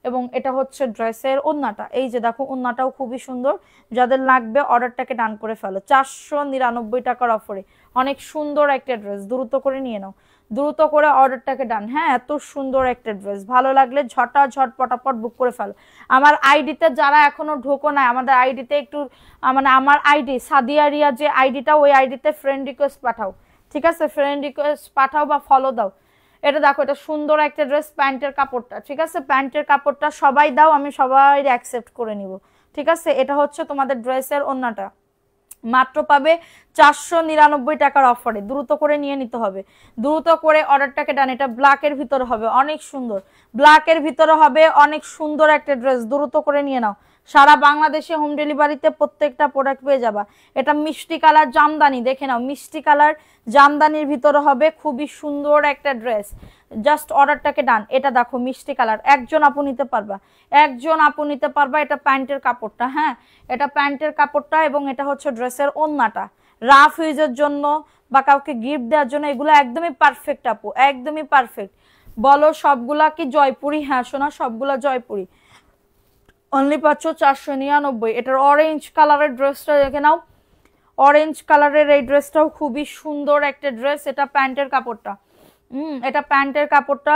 এবং এটা হচ্ছে ড্রেসের ওড়নাটা, এই যে দেখো ওড়নাটাও খুবই সুন্দর। যাদের লাগবে অর্ডারটাকে ডান করে ফেলো 499 টাকার অফারে। অনেক সুন্দর একটা ড্রেস, দ্রুত করে নিয়ে নাও, দ্রুত করে অর্ডারটাকে ডান। হ্যাঁ, এত সুন্দর একটা ড্রেস, ভালো লাগলে ঝট পটাপট বুক করে ফেলো। আমার আইডিতে যারা এখনো ঢোকো না, আমাদের আইডিতে একটু মানে আমার আইডি সাদিয়া রিয়া যে আইডিটা, ওই আইডিতে ফ্রেন্ড রিকোয়েস্ট পাঠাও, ঠিক আছে? ফ্রেন্ড রিকোয়েস্ট পাঠাও বা ফলো দাও। এটা দেখো, এটা সুন্দর একটা ড্রেস, প্যান্টের কাপড়টা, ঠিক আছে? প্যান্টের কাপড়টা সবাই দাও, আমি সবাই অ্যাকসেপ্ট করে নিব, ঠিক আছে? এটা হচ্ছে তোমাদের ড্রেসের ওড়নাটা, মাত্র পাবে 499 টাকার অফারে। দ্রুত করে নিয়ে নিতে হবে, দ্রুত করে অর্ডারটাকে ডান। এটা ব্ল্যাকের ভিতরে হবে, অনেক সুন্দর, ব্ল্যাকের ভিতরে হবে অনেক সুন্দর একটা ড্রেস, দ্রুত করে নিয়ে নাও। সারা বাংলাদেশে হোম ডেলিভারিতে প্রত্যেকটা প্রোডাক্ট পেয়ে যাবা। এটা মিষ্টি কালার জামদানি, দেখে নাও, মিষ্টি কালার জামদানির ভিতরে হবে, খুবই সুন্দর একটা ড্রেস। জাস্ট অর্ডারটাকে ডান। এটা দেখো মিষ্টি কালার, একজন আপু নিতে পারবা, একজন আপু নিতে পারবা। এটা প্যান্টের কাপড়টা, হ্যাঁ এটা প্যান্টের কাপড়টা, এবং এটা হচ্ছে ড্রেসের ওড়নাটা। রাফ ইউজের জন্য বা কাউকে গিফট দেওয়ার জন্য এগুলো একদমই পারফেক্ট আপু, একদমই পারফেক্ট। বলো সবগুলা কি জয়পুরি? হ্যাঁ সোনা, সবগুলা জয়পুরি। অনলি পাচ্ছ 499। এটার অরেঞ্জ কালারের ড্রেসটা দেখে নাও, অরেঞ্জ কালারের এই ড্রেসটাও খুবই সুন্দর একটা ড্রেস। এটা প্যান্টের কাপড়টা, এটা প্যান্টের কাপড়টা।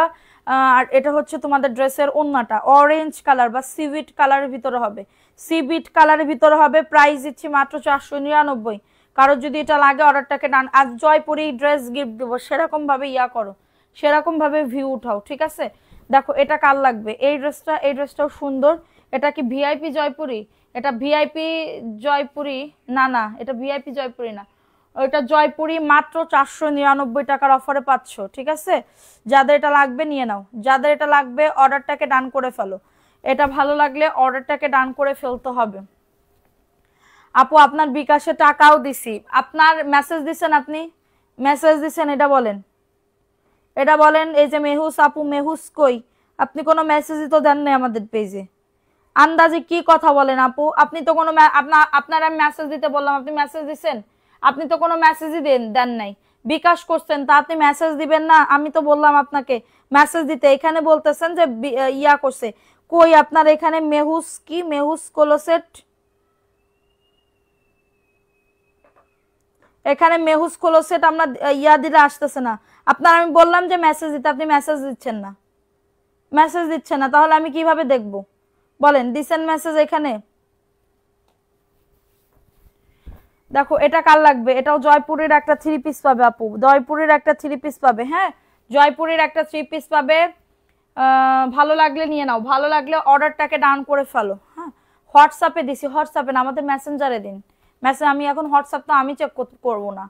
আর এটা হচ্ছে তোমাদের ড্রেসের ওড়নাটা, অরেঞ্জ কালার বা সিভিট কালারের ভিতরে হবে, সিভিট কালারের ভিতরে হবে। প্রাইস দিচ্ছি মাত্র 499। কারোর যদি এটা লাগে অর্ডারটাকে ডান। আজ জয়পুরি ড্রেস গিফট দেবো, সেরকম ভাবে ইয়া করো, সেরকম ভাবে ভিউ উঠাও, ঠিক আছে? দেখো এটা কার লাগবে, এই ড্রেসটা, এই ড্রেসটাও সুন্দর। এটা কি ভিআইপি জয়পুরি? এটা ভিআইপি জয়পুরি না, না এটা ভিআইপি জয়পুরি না, ওইটা জয়পুরি। মাত্র 499 টাকার অফারে পাচ্ছ, ঠিক আছে? যাদের এটা লাগবে নিয়ে নাও, যাদের এটা লাগবে অর্ডারটাকে ডান করে ফেলো। এটা ভালো লাগলে অর্ডারটাকে ডান করে ফেলতে হবে। আপু আপনার বিকাশে টাকাও দিছি, আপনার মেসেজ দিছেন, আপনি মেসেজ দিছেন, এটা বলেন, এটা বলেন। এই যে মেহুস আপু, মেহুস কই? আপনি কোনো মেসেজই তো দেন নাই আমাদের পেজে। আন্দাজে কি কথা বলেন আপু? আপনি তো কোনো আপনার আমি মেসেজ দিতে বললাম, আপনি মেসেজ দিছেন? আপনি তো কোনো মেসেজই দেন নাই। বিকাশ করছেন তা আপনি মেসেজ দিবেন না? আমি তো বললাম আপনাকে মেসেজ দিতে, এখানে বলতেছেন যে ইয়া করছে। কই আপনার এখানে মেহুস কি, মেহুস কোলোসেট, এখানে মেহুস কোলোসেট আমরা ইয়া দিলে আসতেছে না। আপনার আমি বললাম যে মেসেজ দিতে, আপনি মেসেজ দিচ্ছেন না, মেসেজ দিচ্ছেন না, তাহলে আমি কিভাবে দেখব? বলেন দিছেন মেসেজ এখানে? দেখো এটা কার লাগবে, এটাও জয়পুরের একটা 3 পিস পাবে আপু, জয়পুরের একটা 3 পিস পাবে। হ্যাঁ জয়পুরের একটা 3 পিস পাবে। ভালো লাগলে নিয়ে নাও, ভালো লাগলে অর্ডারটাকে ডাউন করে ফেলো। হ্যাঁ হোয়াটসঅ্যাপে দিছি, হোয়াটসঅ্যাপে না, আমাদের মেসেঞ্জারে দিন মেসেজ। আমি এখন হোয়াটসঅ্যাপ তো আমি চেক করবো না,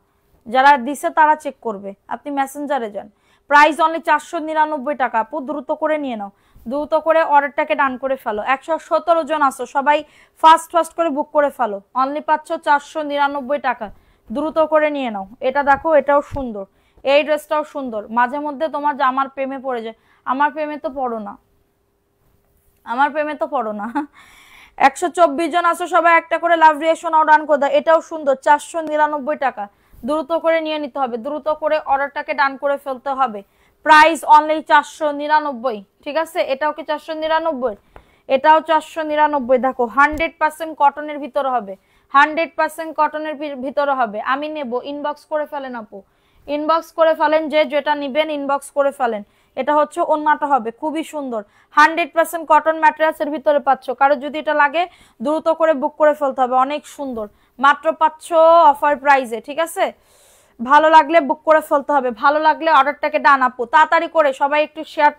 যারা দিছে তারা চেক করবে, আপনি মেসেঞ্জারে যান। প্রাইস অনলি 499 টাকা আপু, দ্রুত করে নিয়ে নাও, দ্রুত করে অর্ডারটাকে ডান করে ফেলো। 117 জন আসো, সবাই ফাস্ট করে বুক করে ফেলো। অনলি পাচ্ছ 499 টাকা, দ্রুত করে নিয়ে নাও। এটা দেখো এটাও সুন্দর, এই ড্রেসটাও সুন্দর। মাঝে মধ্যে তোমার জামার প্রেমে পড়ে যায়, আমার প্রেমে তো পড়ো না, আমার প্রেমে তো পড়ো না। 124 জন আসো, সবাই একটা করে লাভ রিঅ্যাকশন ডান করে দাও। এটাও সুন্দর, 499 টাকা, দ্রুত করে নিয়ে নিতে হবে, দ্রুত করে অর্ডারটাকে ডান করে ফেলতে হবে। প্রাইস অনলি 499, ঠিক আছে? এটাও কি 499? এটাও 499। দেখো 100% কটনের ভিতরে হবে, 100% কটনের ভিতরে হবে। আমি নেব, ইনবক্স করে ফেলেন আপু, ইনবক্স করে ফেলেন, যে যেটা নিবেন ইনবক্স করে ফেলেন। এটা হচ্ছে ওন্নাটা হবে খুবই সুন্দর, 100% কটন ম্যাটেরিয়ালসের ভিতরে পাচ্ছ। কারো যদি এটা লাগে দ্রুত করে বুক করে ফেলতে হবে, অনেক সুন্দর, মাত্র পাচ্ছ অফার প্রাইসে, ঠিক আছে? ভালো লাগলে বুক করে ফেলতে হবে, ভালো লাগলে অর্ডারটাকে ডান আপু, তাড়াতাড়ি করে সবাই একটু শেয়ার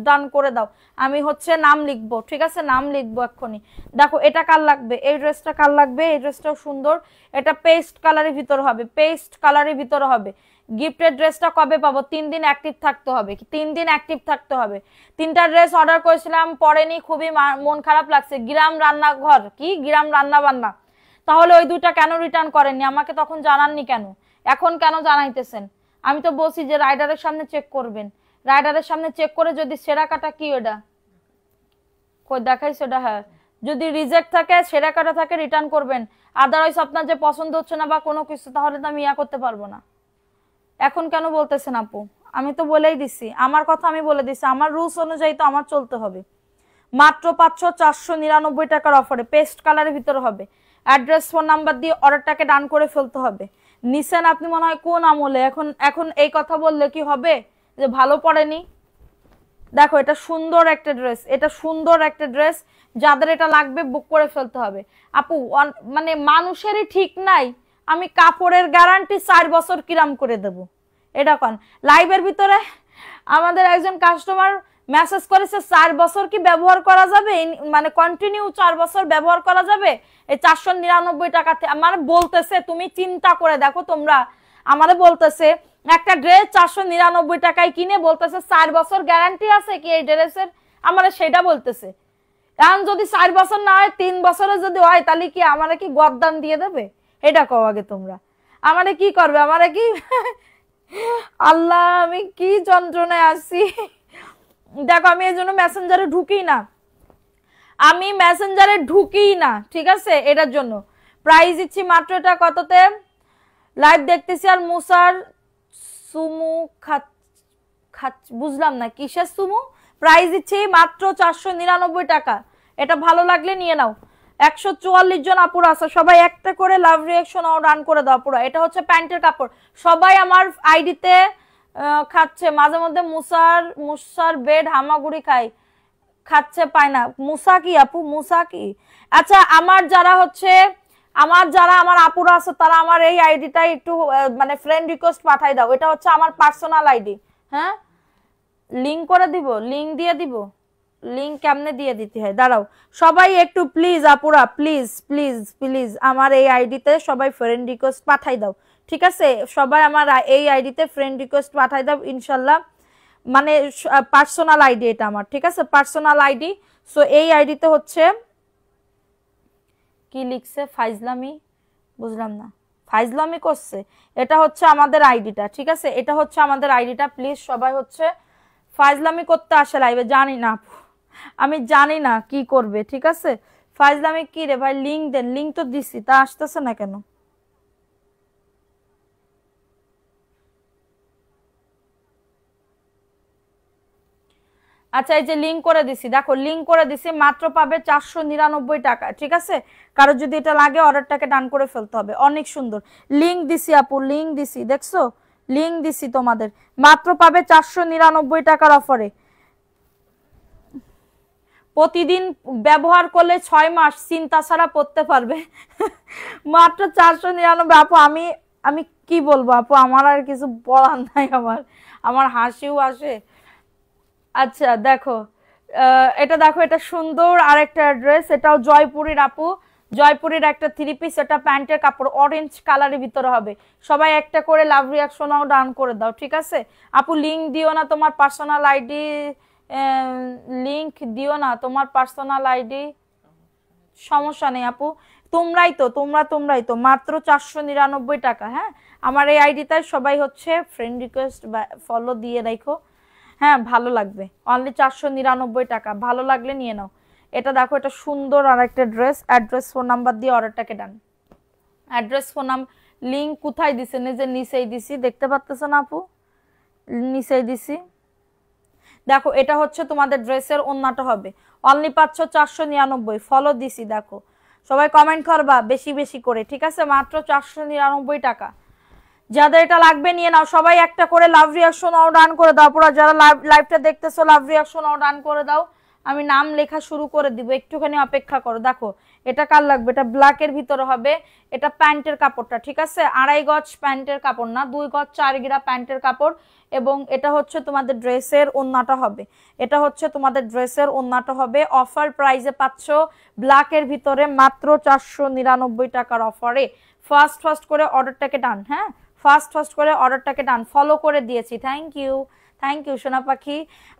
ডান করে দাও। আমি হচ্ছে নাম লিখবো, ঠিক আছে? নাম লিখবো এক্ষুনি। দেখো এটা কার লাগবে, এই ড্রেসটা কার লাগবে? এই ড্রেসটাও সুন্দর, এটা পেস্ট কালারের ভিতরে হবে, পেস্ট কালারের ভিতরে হবে। গিফটের ড্রেসটা কবে পাবো? 3 দিন অ্যাক্টিভ থাকতে হবে, 3 দিন অ্যাক্টিভ থাকতে হবে। 3টা ড্রেস অর্ডার করেছিলাম, পরেনি, খুবই মন খারাপ লাগছে। গ্রাম রান্নাঘর কি, গ্রাম রান্না বান্না, তাহলে ওই 2টা কেন রিটার্ন করেননি? আমাকে তখন জানাননি কেন, এখন কেন জানাইতেছেন? আমি তো বলছি যে রাইডারের সামনে চেক করবেন, রাইডারের সামনে চেক করে যদি সেরা কাটা কি ওটা কই দেখাইছে ওটা, হ্যাঁ যদি রিজেক্ট থাকে, সেরা কাটা থাকে, রিটার্ন করবেন। আদারওয়াইজ আপনার যে পছন্দ হচ্ছে না বা কোনো কিছু, তাহলে তো আমি ইয়া করতে পারবো না। এখন কেন বলতেছেন আপু? আমি তো বলেই দিছি, আমার কথা আমি বলে দিছি, আমার রুলস অনুযায়ী তো আমার চলতে হবে। মাত্র 499 টাকার অফারে পেস্ট কালারের ভিতরে হবে। অ্যাড্রেস ফোন নাম্বার দিয়ে অর্ডারটাকে ডান করে ফেলতে হবে। নিছেন আপনি মনে হয় কোন আমলে, এখন এখন এই কথা বললে কি হবে যে ভালো পড়েনি? দেখো এটা সুন্দর একটা ড্রেস, এটা সুন্দর একটা ড্রেস, যাদের এটা লাগবে বুক করে ফেলতে হবে। আপু মানে মানুষেরই ঠিক নাই, আমি কাপড়ের গ্যারান্টি 4 বছর কিরাম করে দেব? এটা কোন লাইভের ভিতরে আমাদের একজন কাস্টমার মেসেজ করেছে 4 বছর কি ব্যবহার করা যাবে, মানে কন্টিনিউ 4 বছর ব্যবহার করা যাবে এই 499 টাকাতে? মানে বলতেছে, তুমি চিন্তা করে দেখো, তোমরা আমাদের বলতেছে একটা ড্রেস 499 টাকায় কিনে বলতেছে 4 বছর গ্যারান্টি আছে কি এই ড্রেসের, আমারে সেটা বলতেছে। এখন যদি 4 বছর না হয় 3 বছরে যদি হয় তাহলে কি আমারে কি গদ্দান দিয়ে দেবে? এটা কও আগে তোমরা, আমারে কি করবে? আমারে কি আল্লাহ আমি কি যন্ত্রণায় আছি। দেখো আমি এই জন্য মেসেঞ্জারে ঢুকি না, আমি মেসেঞ্জারে ঢুকি না, ঠিক আছে? এটার জন্য প্রাইস দিচ্ছি মাত্র, এটা কততে লাইভ দেখতেছি। আর মুসার সুমু বুঝলাম না কিসের সুমু, প্রাইস দিচ্ছি মাত্র 499 টাকা। এটা ভালো লাগলে নিয়ে নাও। 144 জন আপুরা আছে, সবাই একটা করে লাভ রিঅ্যাকশন রান করে দাও পুরো। এটা হচ্ছে প্যান্টের কাপড়, সবাই আমার আইডিতে খাচ্ছে মাঝে মধ্যে। মুসার বেড হামাগুড়ি খাচ্ছে পায় না। মুসা কি আপু, মুসা কি? আচ্ছা আমার যারা আমার আপুরা আছে তারা আমার এই আইডিটা একটু মানে ফ্রেন্ড রিকোয়েস্ট পাঠাই দাও। এটা হচ্ছে আমার পার্সোনাল আইডি। হ্যাঁ লিংক করে দিব, লিংক দিয়ে দিব। লিংক কেমনে দিয়ে দিতে হয় দাঁড়াও, সবাই একটু প্লিজ আপুরা, প্লিজ প্লিজ প্লিজ আমার এই আইডিতে সবাই ফ্রেন্ড রিকোয়েস্ট পাঠাই দাও, ঠিক আছে? সবাই আমার এই আইডিতে ফ্রেন্ড রিকোয়েস্ট পাঠাই দাও ইনশাল্লাহ। মানে পার্সোনাল আইডি এটা আমার, ঠিক আছে? Personal ID. সো এই আইডিতে হচ্ছে কি লিখছে ফাইজলামি, বুঝলাম না, ফাইজলামি করছে। এটা হচ্ছে আমাদের আইডিটা, ঠিক আছে? এটা হচ্ছে আমাদের আইডিটা। প্লিজ সবাই হচ্ছে ফাইজলামি করতে আসে লাইভে, জানি না আমি জানি না কি করবে, ঠিক আছে? ফাইজলামি কি রে ভাই, লিংক দেন। লিংক তো দিছি, তা আসতেছে না কেন? আচ্ছা এই যে লিংক করে দিছি, দেখো লিংক করে দিছি, মাত্র পাবে 499 টাকা, ঠিক আছে? কারো যদি এটা লাগে অর্ডারটাকে ডান করে ফেলতে হবে। অনেক সুন্দর লিংক দিছি আপু, লিংক দিছি, দেখছো? লিংক দিছি তোমাদের, মাত্র পাবে 499 টাকার অফারে। প্রতিদিন ব্যবহার করলে 6 মাস চিন্তা ছাড়া পড়তে পারবে। মাত্র 499। আপু আমি আমি কি বলবো আপু, আমার আর কিছু বলার নাই, আমার হাসিও আসে। আচ্ছা দেখো এটা দেখো, এটা সুন্দর আরেকটা ড্রেস, এটাও জয়পুরের আপু, জয়পুরের একটা 3 পিস। এটা প্যান্টের কাপড় অরেঞ্জ কালারের ভিতরে হবে। সবাই একটা করে লাভ রিঅ্যাকশনও ডান করে দাও, ঠিক আছে? আপু লিংক দিও না তোমার পার্সোনাল আইডি, লিংক দিও না তোমার পার্সোনাল আইডি, সমস্যা নেই আপু। তোমরাই তো মাত্র 499 টাকা। হ্যাঁ আমার এই আইডিটায় সবাই হচ্ছে ফ্রেন্ড রিকোয়েস্ট বা ফলো দিয়ে রাখো। হ্যাঁ ভালো লাগবে, অনলি 499 টাকা, ভালো লাগলে নিয়ে নাও। এটা দেখো, এটা সুন্দর আর একটা ড্রেস। অ্যাড্রেস ফোন নাম্বার দিয়ে অর্ডারটাকে ডান। অ্যাড্রেস ফোন নাম লিংক কোথায় দিছে? নিজে নিচেই দিছি, দেখতে পাচ্তেছো না আপু? নিচেই দিছি, দেখো। এটা হচ্ছে তোমাদের ড্রেসের ওন্নাটা হবে, অনলি পাচ্ছ 499। ফলো দিছি, দেখো সবাই কমেন্ট করবা বেশি বেশি করে, ঠিক আছে? মাত্র 499 টাকা। যাদের এটা লাগবে নিয়ে নাও। সবাই একটা করে লাভ রিঅ্যাকশন ডান করে দাও পুরো, যারা লাইভটা দেখতেছো লাভ রিঅ্যাকশন ডান করে দাও। আমি নাম লেখা শুরু করে দিব, একটুখানি অপেক্ষা করো। দেখো এটা কার লাগবে, এটা ব্ল্যাকের ভিতরে হবে। এটা প্যান্টের কাপড়টা, ঠিক আছে? 2.5 গজ প্যান্টের কাপড় না, 2 গজ 4 গিরা প্যান্টের কাপড়। এবং এটা হচ্ছে তোমাদের ড্রেসের ওন্নাটা হবে, এটা হচ্ছে তোমাদের ড্রেসের ওন্নাটা হবে। অফার প্রাইসে পাচ্ছ ব্ল্যাকের ভিতরে মাত্র 499 টাকার অফারে। ফার্স্ট করে অর্ডারটাকে ডান। হ্যাঁ ফার্স্ট করে অর্ডারটাকে ডান, ফলো করে দিয়েছি। থ্যাংক ইউ সোনা পাখি।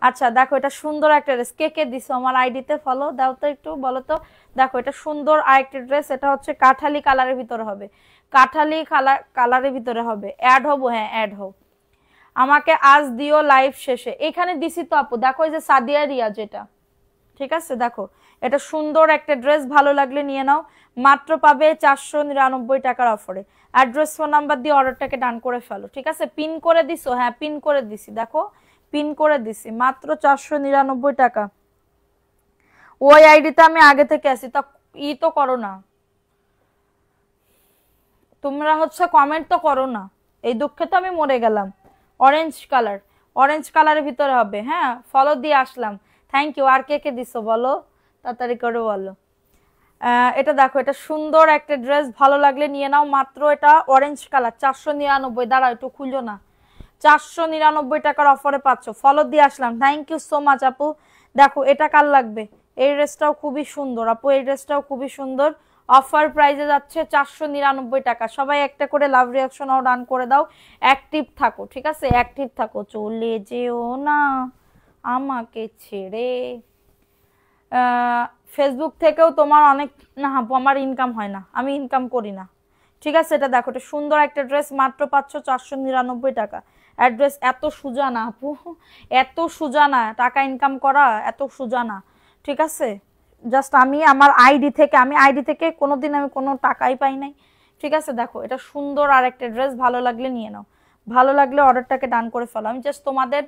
আচ্ছা দেখো এটা সুন্দর একটা ড্রেস, কে দিছো আমার আইডিতে ফলো দাও তো একটু বলো তো। দেখো এটা সুন্দর আরেকটা ড্রেস, এটা হচ্ছে কাঠালি কালারের ভিতরে হবে, কাঠালি কালারের ভিতরে হবে। অ্যাড হবো? হ্যাঁ অ্যাড হও, আমাকে আজ দিও লাইভ শেষে। এখানে দিছি তো আপু, দেখো এই যে সাদিয়া রিয়া যেটা, ঠিক আছে? দেখো এটা সুন্দর একটা ড্রেস, ভালো লাগলে নিয়ে নাও। মাত্র পাবে 499 টাকার অফারে। অ্যাড্রেস ফোন নাম্বার দিয়ে অর্ডারটাকে ডান করে ফেলো, ঠিক আছে? পিন করে দিছো? হ্যাঁ পিন করে দিছি, দেখো পিন করে দিছি, মাত্র 499 টাকা। ওই আইডিতে আমি আগে থেকে আছি, তা তো করো না তোমরা, হচ্ছে কমেন্ট তো করো না, এই দুঃখে তো আমি মরে গেলাম। অরেঞ্জ কালার, অরেঞ্জ কালারের ভিতরে হবে, হ্যাঁ ফলো দিয়ে আসলাম, থ্যাংক ইউ। আর কে কে দিছো বলো, তাড়াতাড়ি করে বলো। এটা দেখো, এটা সুন্দর একটা ড্রেস, ভালো লাগলে নিয়ে নাও, মাত্র এটা অরেঞ্জ কালার 499। দাঁড়াও একটু খুললো না, 499 টাকার অফারে পাচ্ছ, ফলো দিয়ে আসলাম, থ্যাংক ইউ সো মাচ আপু। দেখো এটা কার লাগবে, এই ড্রেসটাও খুবই সুন্দর আপু, এই ড্রেসটাও খুবই সুন্দর, অফার প্রাইসে যাচ্ছে 499 টাকা। সবাই একটা করে লাভ রিয়াকশন ও ডান করে দাও, অ্যাক্টিভ থাকো, ঠিক আছে? অ্যাক্টিভ থাকো, চলে যেও না আমাকে ছেড়ে। ফেসবুক থেকেও তোমার অনেক, না আপু আমার ইনকাম হয় না, আমি ইনকাম করি না, ঠিক আছে? এটা দেখো, এটা সুন্দর একটা ড্রেস, মাত্র পাচ্ছ 499 টাকা। অ্যাড্রেস এত সোজা না আপু, এত সোজা না, টাকা ইনকাম করা এত সোজা না, ঠিক আছে? জাস্ট আমি আমার আইডি থেকে কোনোদিন আমি কোনো টাকাই পাই নাই, ঠিক আছে? দেখো এটা সুন্দর আর একটা ড্রেস, ভালো লাগলে নিয়ে নাও, ভালো লাগলে অর্ডারটাকে ডান করে ফেলো। আমি জাস্ট তোমাদের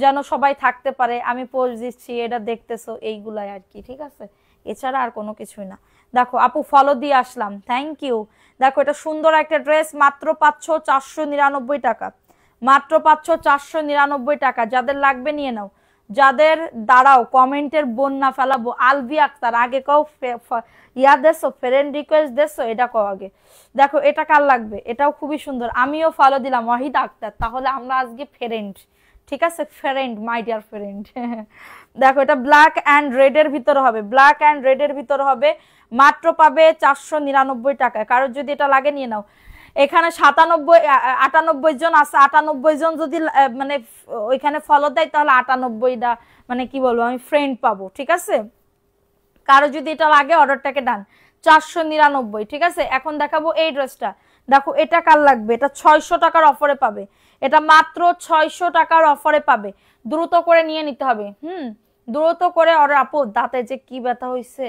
যেন সবাই থাকতে পারে, আমি পোস্ট দিচ্ছি, এটা দেখতেছো, এইগুলাই আর কি, ঠিক আছে? এছাড়া আর কোনো কিছুই না। দেখো আপু ফলো দিয়ে আসলাম, থ্যাংক ইউ। দেখো এটা সুন্দর একটা ড্রেস, মাত্র পাচ্ছ 499 টাকা, মাত্র পাচ্ছ 499 টাকা। যাদের লাগবে নিয়ে নাও, যাদের, দাঁড়াও কমেন্টের বন্যা ফেলাবো। আলভি আক্তার, আগে কও ইয়া দেছো, ফ্রেন্ড রিকোয়েস্ট দেছো, এটা কও আগে। দেখো এটা কার লাগবে, এটাও খুবই সুন্দর, আমিও ফলো দিলাম ওয়াহিদ আক্তার, তাহলে আমরা আজকে ফ্রেন্ড, ঠিক আছে? Friend, my dear friend. দেখো এটা ব্ল্যাক অ্যান্ড রেড এর ভিতরে হবে, ব্ল্যাক অ্যান্ড রেড এর ভিতরে হবে, মাত্র পাবে 499 টাকায়। কারোর যদি এটা লাগে নিয়ে নাও। এখানে 98 জন আছে, 98 জন যদি মানে ওইখানে ফলো দেয়, তাহলে 98টা মানে কি বলবো আমি ফ্রেন্ড পাবো, ঠিক আছে? কারো যদি এটা লাগে অর্ডারটাকে ডান, 499, ঠিক আছে? এখন দেখাবো এই ড্রেসটা, দেখো এটা কার লাগবে, এটা 600 টাকার অফারে পাবে, এটা মাত্র 600 টাকার অফারে পাবে, দ্রুত করে নিয়ে নিতে হবে, দ্রুত করে অর্ডার। আপু দাঁতে যে কি ব্যথা হইছে,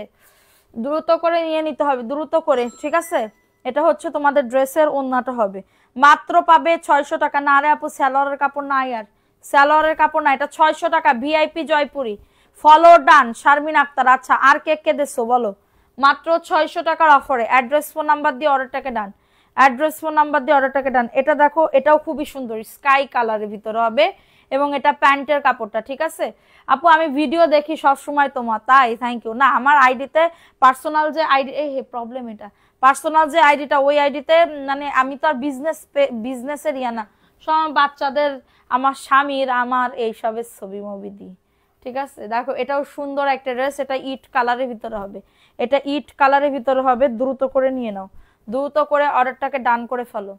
দ্রুত করে নিয়ে নিতে হবে, দ্রুত করে, ঠিক আছে? এটা হচ্ছে তোমাদের ড্রেসের ওন্নাটা হবে, মাত্র পাবে 600 টাকা। না রে আপু সালোয়ারের কাপড় নাই, আর সালোয়ারের কাপড় না, এটা 600 টাকা, VIP Jaipuri. Follow done Sharmin Akter. আচ্ছা আর কে কে দেছো বলো, মাত্র 600 টাকার অফারে। অ্যাড্রেস ফোন নাম্বার দিয়ে অর্ডারটাকে ডান, অ্যাড্রেস ফোন নাম্বার দিয়ে অর্ডারটাকে ডান। এটা দেখো, এটাও খুবই সুন্দর, স্কাই কালারের ভিতরে হবে, এবং এটা প্যান্টের কাপড়টা, ঠিক আছে? আপু আমি ভিডিও দেখি সব সময় তোমার, তাই থ্যাংক ইউ। না আমার আইডিতে পার্সোনাল যে আইডি, এই প্রবলেম, এটা পার্সোনাল যে আইডিটা, ওই আইডিতে মানে আমি তো আর বিজনেসের ইয়া না, সব বাচ্চাদের, আমার স্বামীর, আমার এইসবের ছবি মবি দিই, ঠিক আছে? দেখো এটাও সুন্দর একটা ড্রেস, এটা ইট কালারের ভিতরে হবে, এটা ইট কালারের ভিতরে হবে, দ্রুত করে নিয়ে নাও, দ্রুত করে অর্ডারটাকে ডান করে ফেলো,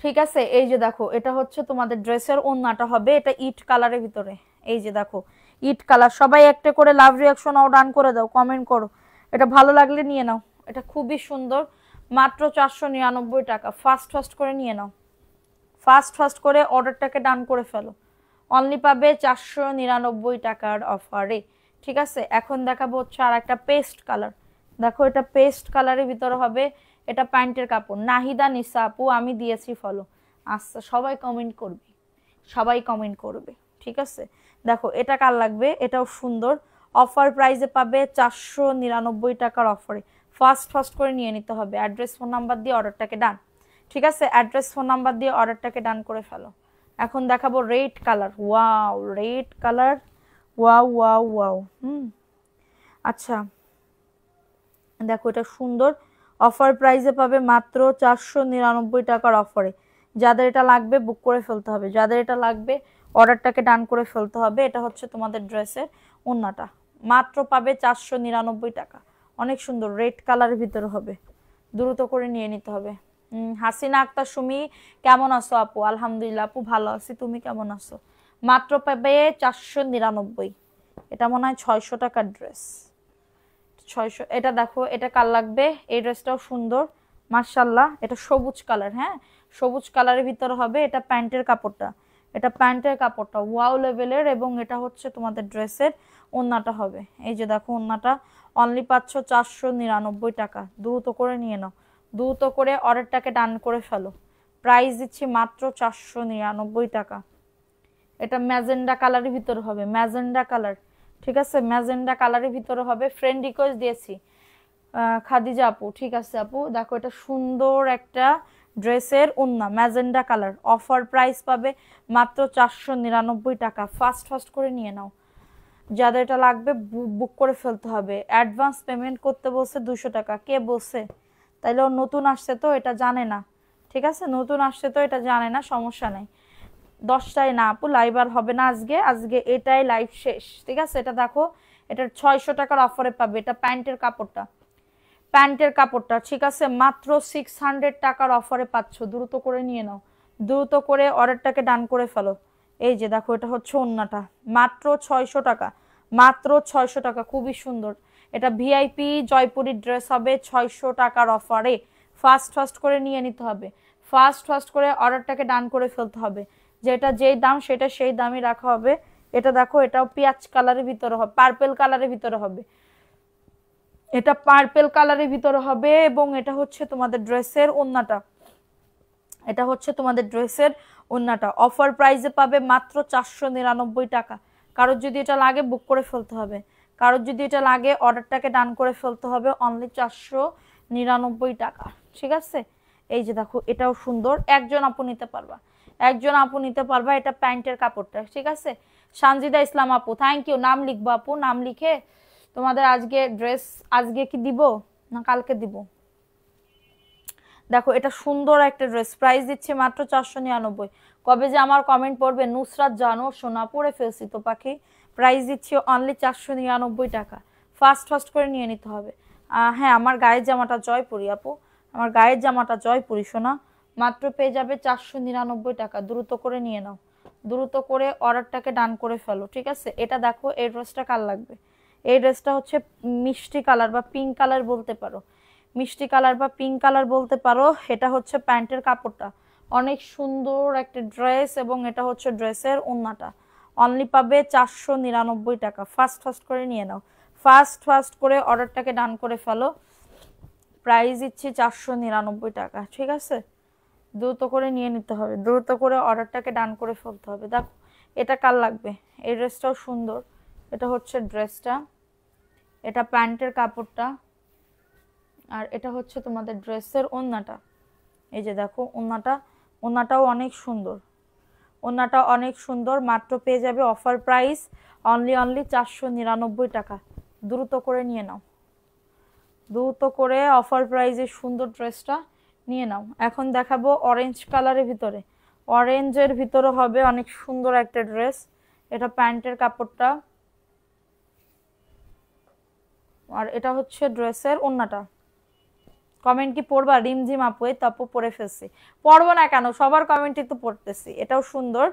ঠিক আছে? এই যে দেখো, এটা হচ্ছে তোমাদের ড্রেসের ওন্নাটা হবে, এটা ইট কালারের ভিতরে, এই যে দেখো ইট কালার। সবাই একটা করে লাভ রিয়াকশন ও ডান করে দাও, কমেন্ট করো, এটা ভালো লাগলে নিয়ে নাও, এটা খুবই সুন্দর, মাত্র 499 টাকা। ফাস্ট ফাস্ট করে নিয়ে নাও, ফাস্ট ফাস্ট করে অর্ডারটাকে ডান করে ফেলো, অনলি পাবে 499 টাকার অফারে, ঠিক আছে? এখন দেখাবো হচ্ছে আর একটা পেস্ট কালার, দেখো এটা পেস্ট কালারের ভিতরে হবে, এটা প্যান্টের কাপড়। নাহিদা নিসা আপু আমি দিয়েছি ফলো, আচ্ছা সবাই কমেন্ট করবে, সবাই কমেন্ট করবে, ঠিক আছে? দেখো এটা কার লাগবে, এটাও সুন্দর, অফার প্রাইসে পাবে 499 টাকার অফারে, ফাস্ট ফাস্ট করে নিয়ে নিতে হবে। অ্যাড্রেস ফোন নাম্বার দিয়ে অর্ডারটাকে ডান, ঠিক আছে? অ্যাড্রেস ফোন নাম্বার দিয়ে অর্ডারটাকে ডান করে ফেলো। এখন দেখাবো red colour, wow red colour, wow wow wow, আচ্ছা দেখো এটা সুন্দর, অফার প্রাইসে পাবে মাত্র 499 টাকার অফারে। যাদের এটা লাগবে বুক করে ফেলতে হবে, যাদের এটা লাগবে অর্ডারটাকে ডান করে ফেলতে হবে। এটা হচ্ছে তোমাদের ড্রেসের ওন্নাটা, মাত্র পাবে 499 টাকা, অনেক সুন্দর রেড কালারের ভিতরে হবে, দ্রুত করে নিয়ে নিতে হবে। হাসিনা আক্তার সুমি কেমন আছো আপু? আলহামদুলিল্লাহ আপু ভালো আছি, তুমি কেমন আছো? মাত্র পাবে 499, এটা মনে হয় 600 টাকার ড্রেস, 600। এটা দেখো এটা কার লাগবে, এই ড্রেসটাও সুন্দর মাশাআল্লাহ, এটা সবুজ কালার, হ্যাঁ সবুজ কালারের ভিতরে হবে, এটা প্যান্টের কাপড়টা, এটা প্যান্টের কাপড়টা ওয়াও লেভেলের, এবং এটা হচ্ছে তোমাদের ড্রেসের ওন্নাটা হবে, এই যে দেখো ওন্নাটা, অনলি পাচ্ছ 499 টাকা, দ্রুত করে নিয়ে নাও, দ্রুত করে অর্ডারটাকে ডান করে ফেলো। প্রাইস দিচ্ছি মাত্র 499 টাকা। এটা ম্যাজেন্ডা কালারের ভিতরে হবে, ম্যাজেন্ডা কালার, ঠিক আছে, ম্যাজেন্ডা কালারের ভিতরে হবে। ফ্রেন্ড রিকোয়েস্ট দিয়েছি খাদিজা আপু, ঠিক আছে আপু। দেখো এটা সুন্দর একটা ড্রেসের ওন্না, ম্যাজেন্ডা কালার, অফার প্রাইস পাবে মাত্র 499 টাকা। ফাস্ট ফাস্ট করে নিয়ে নাও, যাদের এটা লাগবে বুক করে ফেলতে হবে। অ্যাডভান্স পেমেন্ট করতে বলছে 200 টাকা। কে বলছে? তাইলে ও নতুন আসছে তো এটা জানে না, ঠিক আছে, নতুন আসছে তো এটা জানে না, সমস্যা নেই। 10টায় না আপু, লাইভ আর হবে না আজকে, আজকে এটাই লাইভ শেষ, ঠিক আছে। এটা দেখো, এটা 600 টাকার অফারে পাবে। এটা প্যান্টের কাপড়টা, প্যান্টের কাপড়টা, ঠিক আছে, মাত্র 600 টাকার অফারে পাচ্ছ। দ্রুত করে নিয়ে নাও, দ্রুত করে অর্ডারটাকে ডান করে ফেলো। এই যে দেখো, এটা হচ্ছে ওন্নাটা, মাত্র 600 টাকা, মাত্র 600 টাকা, খুবই সুন্দর। এটা ভিআইপি জয়পুরি ড্রেস হবে 600 টাকার অফারে। ফাস্ট ফাস্ট করে নিয়ে নিতে হবে, ফাস্ট ফাস্ট করে অর্ডারটাকে ডান করে ফেলতে হবে। যেটা যেই দাম সেটা সেই দামই রাখা হবে। এটা দেখো, এটাও পেঁয়াজ কালারের ভিতরে হবে, পার্পেল কালারের ভিতরে হবে, এটা পার্পেল কালারের ভিতরে হবে। এবং এটা হচ্ছে তোমাদের ড্রেসের ওন্নাটা, এটা হচ্ছে তোমাদের ড্রেসের ওন্নাটা। অফার প্রাইসে পাবে মাত্র 499 টাকা। কারোর যদি এটা লাগে বুক করে ফেলতে হবে, কারোর যদি এটা লাগে অর্ডারটাকে ডান করে ফেলতে হবে। অনলি 499 টাকা, ঠিক আছে। এই যে দেখো, এটাও সুন্দর, একজন আপু নিতে পারবা, একজন আপু নিতে পারবা। এটা প্যান্টের কাপড়টা, ঠিক আছে। সানজিদা ইসলাম আপু, থ্যাংক ইউ। নাম লিখবো আপু, নাম লিখে তোমাদের আজকে ড্রেস, আজকে কি দিব না কালকে দিব। দেখো এটা সুন্দর একটা ড্রেস, প্রাইস দিচ্ছে মাত্র 499। কবে যে আমার কমেন্ট পড়বে নুসরাত জানো সোনা, পড়ে ফেলছি তো পাখি। প্রাইস দিচ্ছি অনলি 499 টাকা। ফাস্ট ফাস্ট করে নিয়ে নিতে হবে। হ্যাঁ, আমার গায়ের জামাটা জয়পুরি আপু, আমার গায়ের জামাটা জয়পুরি সোনা, মাত্র পেয়ে যাবে 499 টাকা। দ্রুত করে নিয়ে নাও, দ্রুত করে অর্ডারটাকে ডান করে ফেলো, ঠিক আছে। এটা দেখো, এই ড্রেসটা কার লাগবে? এই ড্রেসটা হচ্ছে মিষ্টি কালার বা পিঙ্ক কালার বলতে পারো, মিষ্টি কালার বা পিঙ্ক কালার বলতে পারো। এটা হচ্ছে প্যান্টের কাপড়টা, অনেক সুন্দর একটা ড্রেস। এবং এটা হচ্ছে ড্রেসের ওন্নাটা। অনলি পাবে 499 টাকা। ফাস্ট ফাস্ট করে নিয়ে নাও, ফাস্ট ফাস্ট করে অর্ডারটাকে ডান করে ফেলো। প্রাইস দিচ্ছি 499 টাকা, ঠিক আছে। দ্রুত করে নিয়ে নিতে হবে, দ্রুত করে অর্ডারটাকে ডান করে ফেলতে হবে। দেখো এটা কার লাগবে? এই ড্রেসটাও সুন্দর। এটা হচ্ছে ড্রেসটা, এটা প্যান্টের কাপড়টা, আর এটা হচ্ছে তোমাদের ড্রেসের ওন্নাটা। এই যে দেখো ওন্নাটা, ওন্নাটাও অনেক সুন্দর, ওন্নাটা অনেক সুন্দর। মাত্র পেয়ে যাবে অফার প্রাইস অনলি 499 টাকা। দ্রুত করে নিয়ে নাও, দ্রুত করে অফার প্রাইসে সুন্দর ড্রেসটা নিয়ে নাও। এখন দেখাবো অরেঞ্জ কালারের ভিতরে, অরেঞ্জের ভিতরে হবে অনেক সুন্দর একটা ড্রেস। এটা প্যান্টের কাপড়টা, আর এটা হচ্ছে ড্রেসের ওন্নাটা। কমেন্ট কি পড়বা? রিমঝিম আপু, এই তাপু পড়ে ফেলছি। পড়বো না কেন, সবার কমেন্টই তো পড়তেছি। এটাও সুন্দর,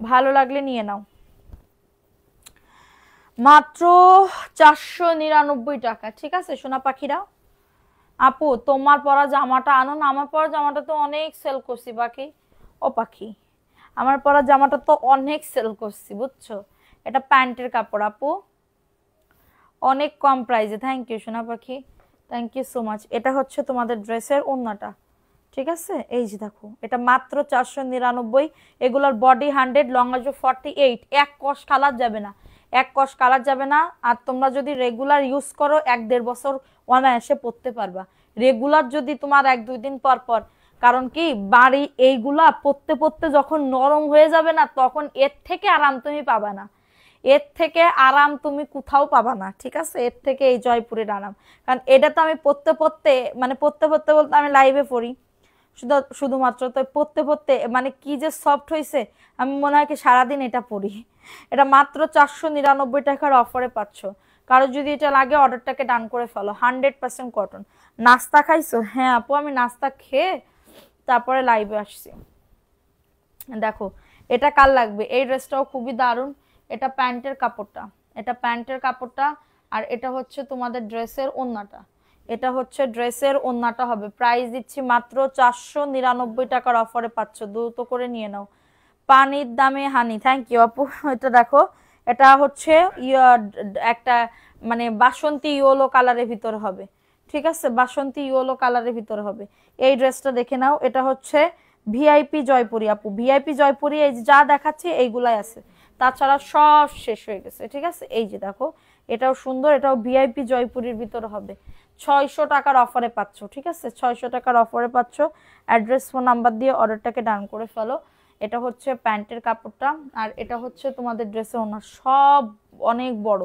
ভালো লাগলে নিয়ে নাও। মাত্র 499 টাকা, ঠিক আছে সোনা পাখিরা। আপু তোমার পরা জামাটা আনো না, আমার পরা জামাটা তো অনেক সেল করছি পাখি, ও পাখি, আমার পরা জামাটা তো অনেক সেল করছি বুঝছো। এটা প্যান্টের কাপড় আপু, অনেক কম প্রাইসে। থ্যাংক ইউ সোনা পাখি, থ্যাংক ইউ সো মাচ। এটা হচ্ছে তোমাদের ড্রেসের ওন্নাটা, ঠিক আছে। এই যে দেখো, এটা মাত্র 499। এগুলোর বডি 100, লং আসবে 48। এক কস কালার যাবে না, এক কস কালার যাবে না। আর তোমরা যদি রেগুলার ইউজ করো 1-1.5 বছর অনায়াসে পরতে পারবা। রেগুলার যদি তোমার 1-2 দিন পর পর, কারণ কি বাড়ি এইগুলা পরতে পরতে যখন নরম হয়ে যাবে না, তখন এর থেকে আরাম তুমি পাবা না, এর থেকে আরাম তুমি কোথাও পাবা না, ঠিক আছে। এর থেকে এই জয়পুরের আরাম, কারণ এটা তো আমি পরতে পরতে, মানে পরতে পরতে বলতে আমি লাইভে পড়ি শুধুমাত্র, তো পরতে পরতে মানে কি যে সফট হয়েছে, আমি মনে হয় কি সারাদিন এটা পরি। এটা মাত্র 499 টাকার অফারে পাচ্ছ। কারো যদি এটা লাগে অর্ডারটাকে ডান করে ফেলো। 100% কটন। নাস্তা খাইছো? হ্যাঁ আপু, আমি নাস্তা খেয়ে তারপরে লাইভে আসছি। দেখো এটা কার লাগবে? এই ড্রেসটাও খুবই দারুণ। এটা প্যান্টের কাপড়টা, এটা প্যান্টের কাপড়টা, আর এটা হচ্ছে তোমাদের ড্রেসের ওন্নাটা। এটা হচ্ছে ড্রেসের ওন্নাটা হবে। প্রাইস দিচ্ছি মাত্র 499 টাকার অফারে পাচ্ছ। দ্রুত করে নিয়ে নাও। পানির দামে হানি, থ্যাংক ইউ আপু। এটা দেখো, এটা হচ্ছে একটা মানে বাসন্তী ইয়েলো কালারের ভিতরে হবে, ঠিক আছে, বাসন্তী ইয়েলো কালারের ভিতরে হবে। এই ড্রেসটা দেখে নাও, এটা হচ্ছে ভিআইপি জয়পুরি আপু, ভিআইপি জয়পুরি এই যে যা দেখাচ্ছি এইগুলাই আছে, তাছাড়া সব শেষ হয়ে গেছে। ঠিক আছে, এই যে দেখো এটাও সুন্দর, এটাও ভিআইপি জয়পুরির ভিতরে হবে। 600 টাকার অফারে পাচ্ছ। ঠিক আছে, 600 টাকার অফারে পাচ্ছ। অ্যাড্রেস ফোন নাম্বার দিয়ে অর্ডারটাকে ডান করে ফেলো। এটা হচ্ছে প্যান্টের কাপড়টা, আর এটা হচ্ছে তোমাদের ড্রেসের ওনার, সব অনেক বড়।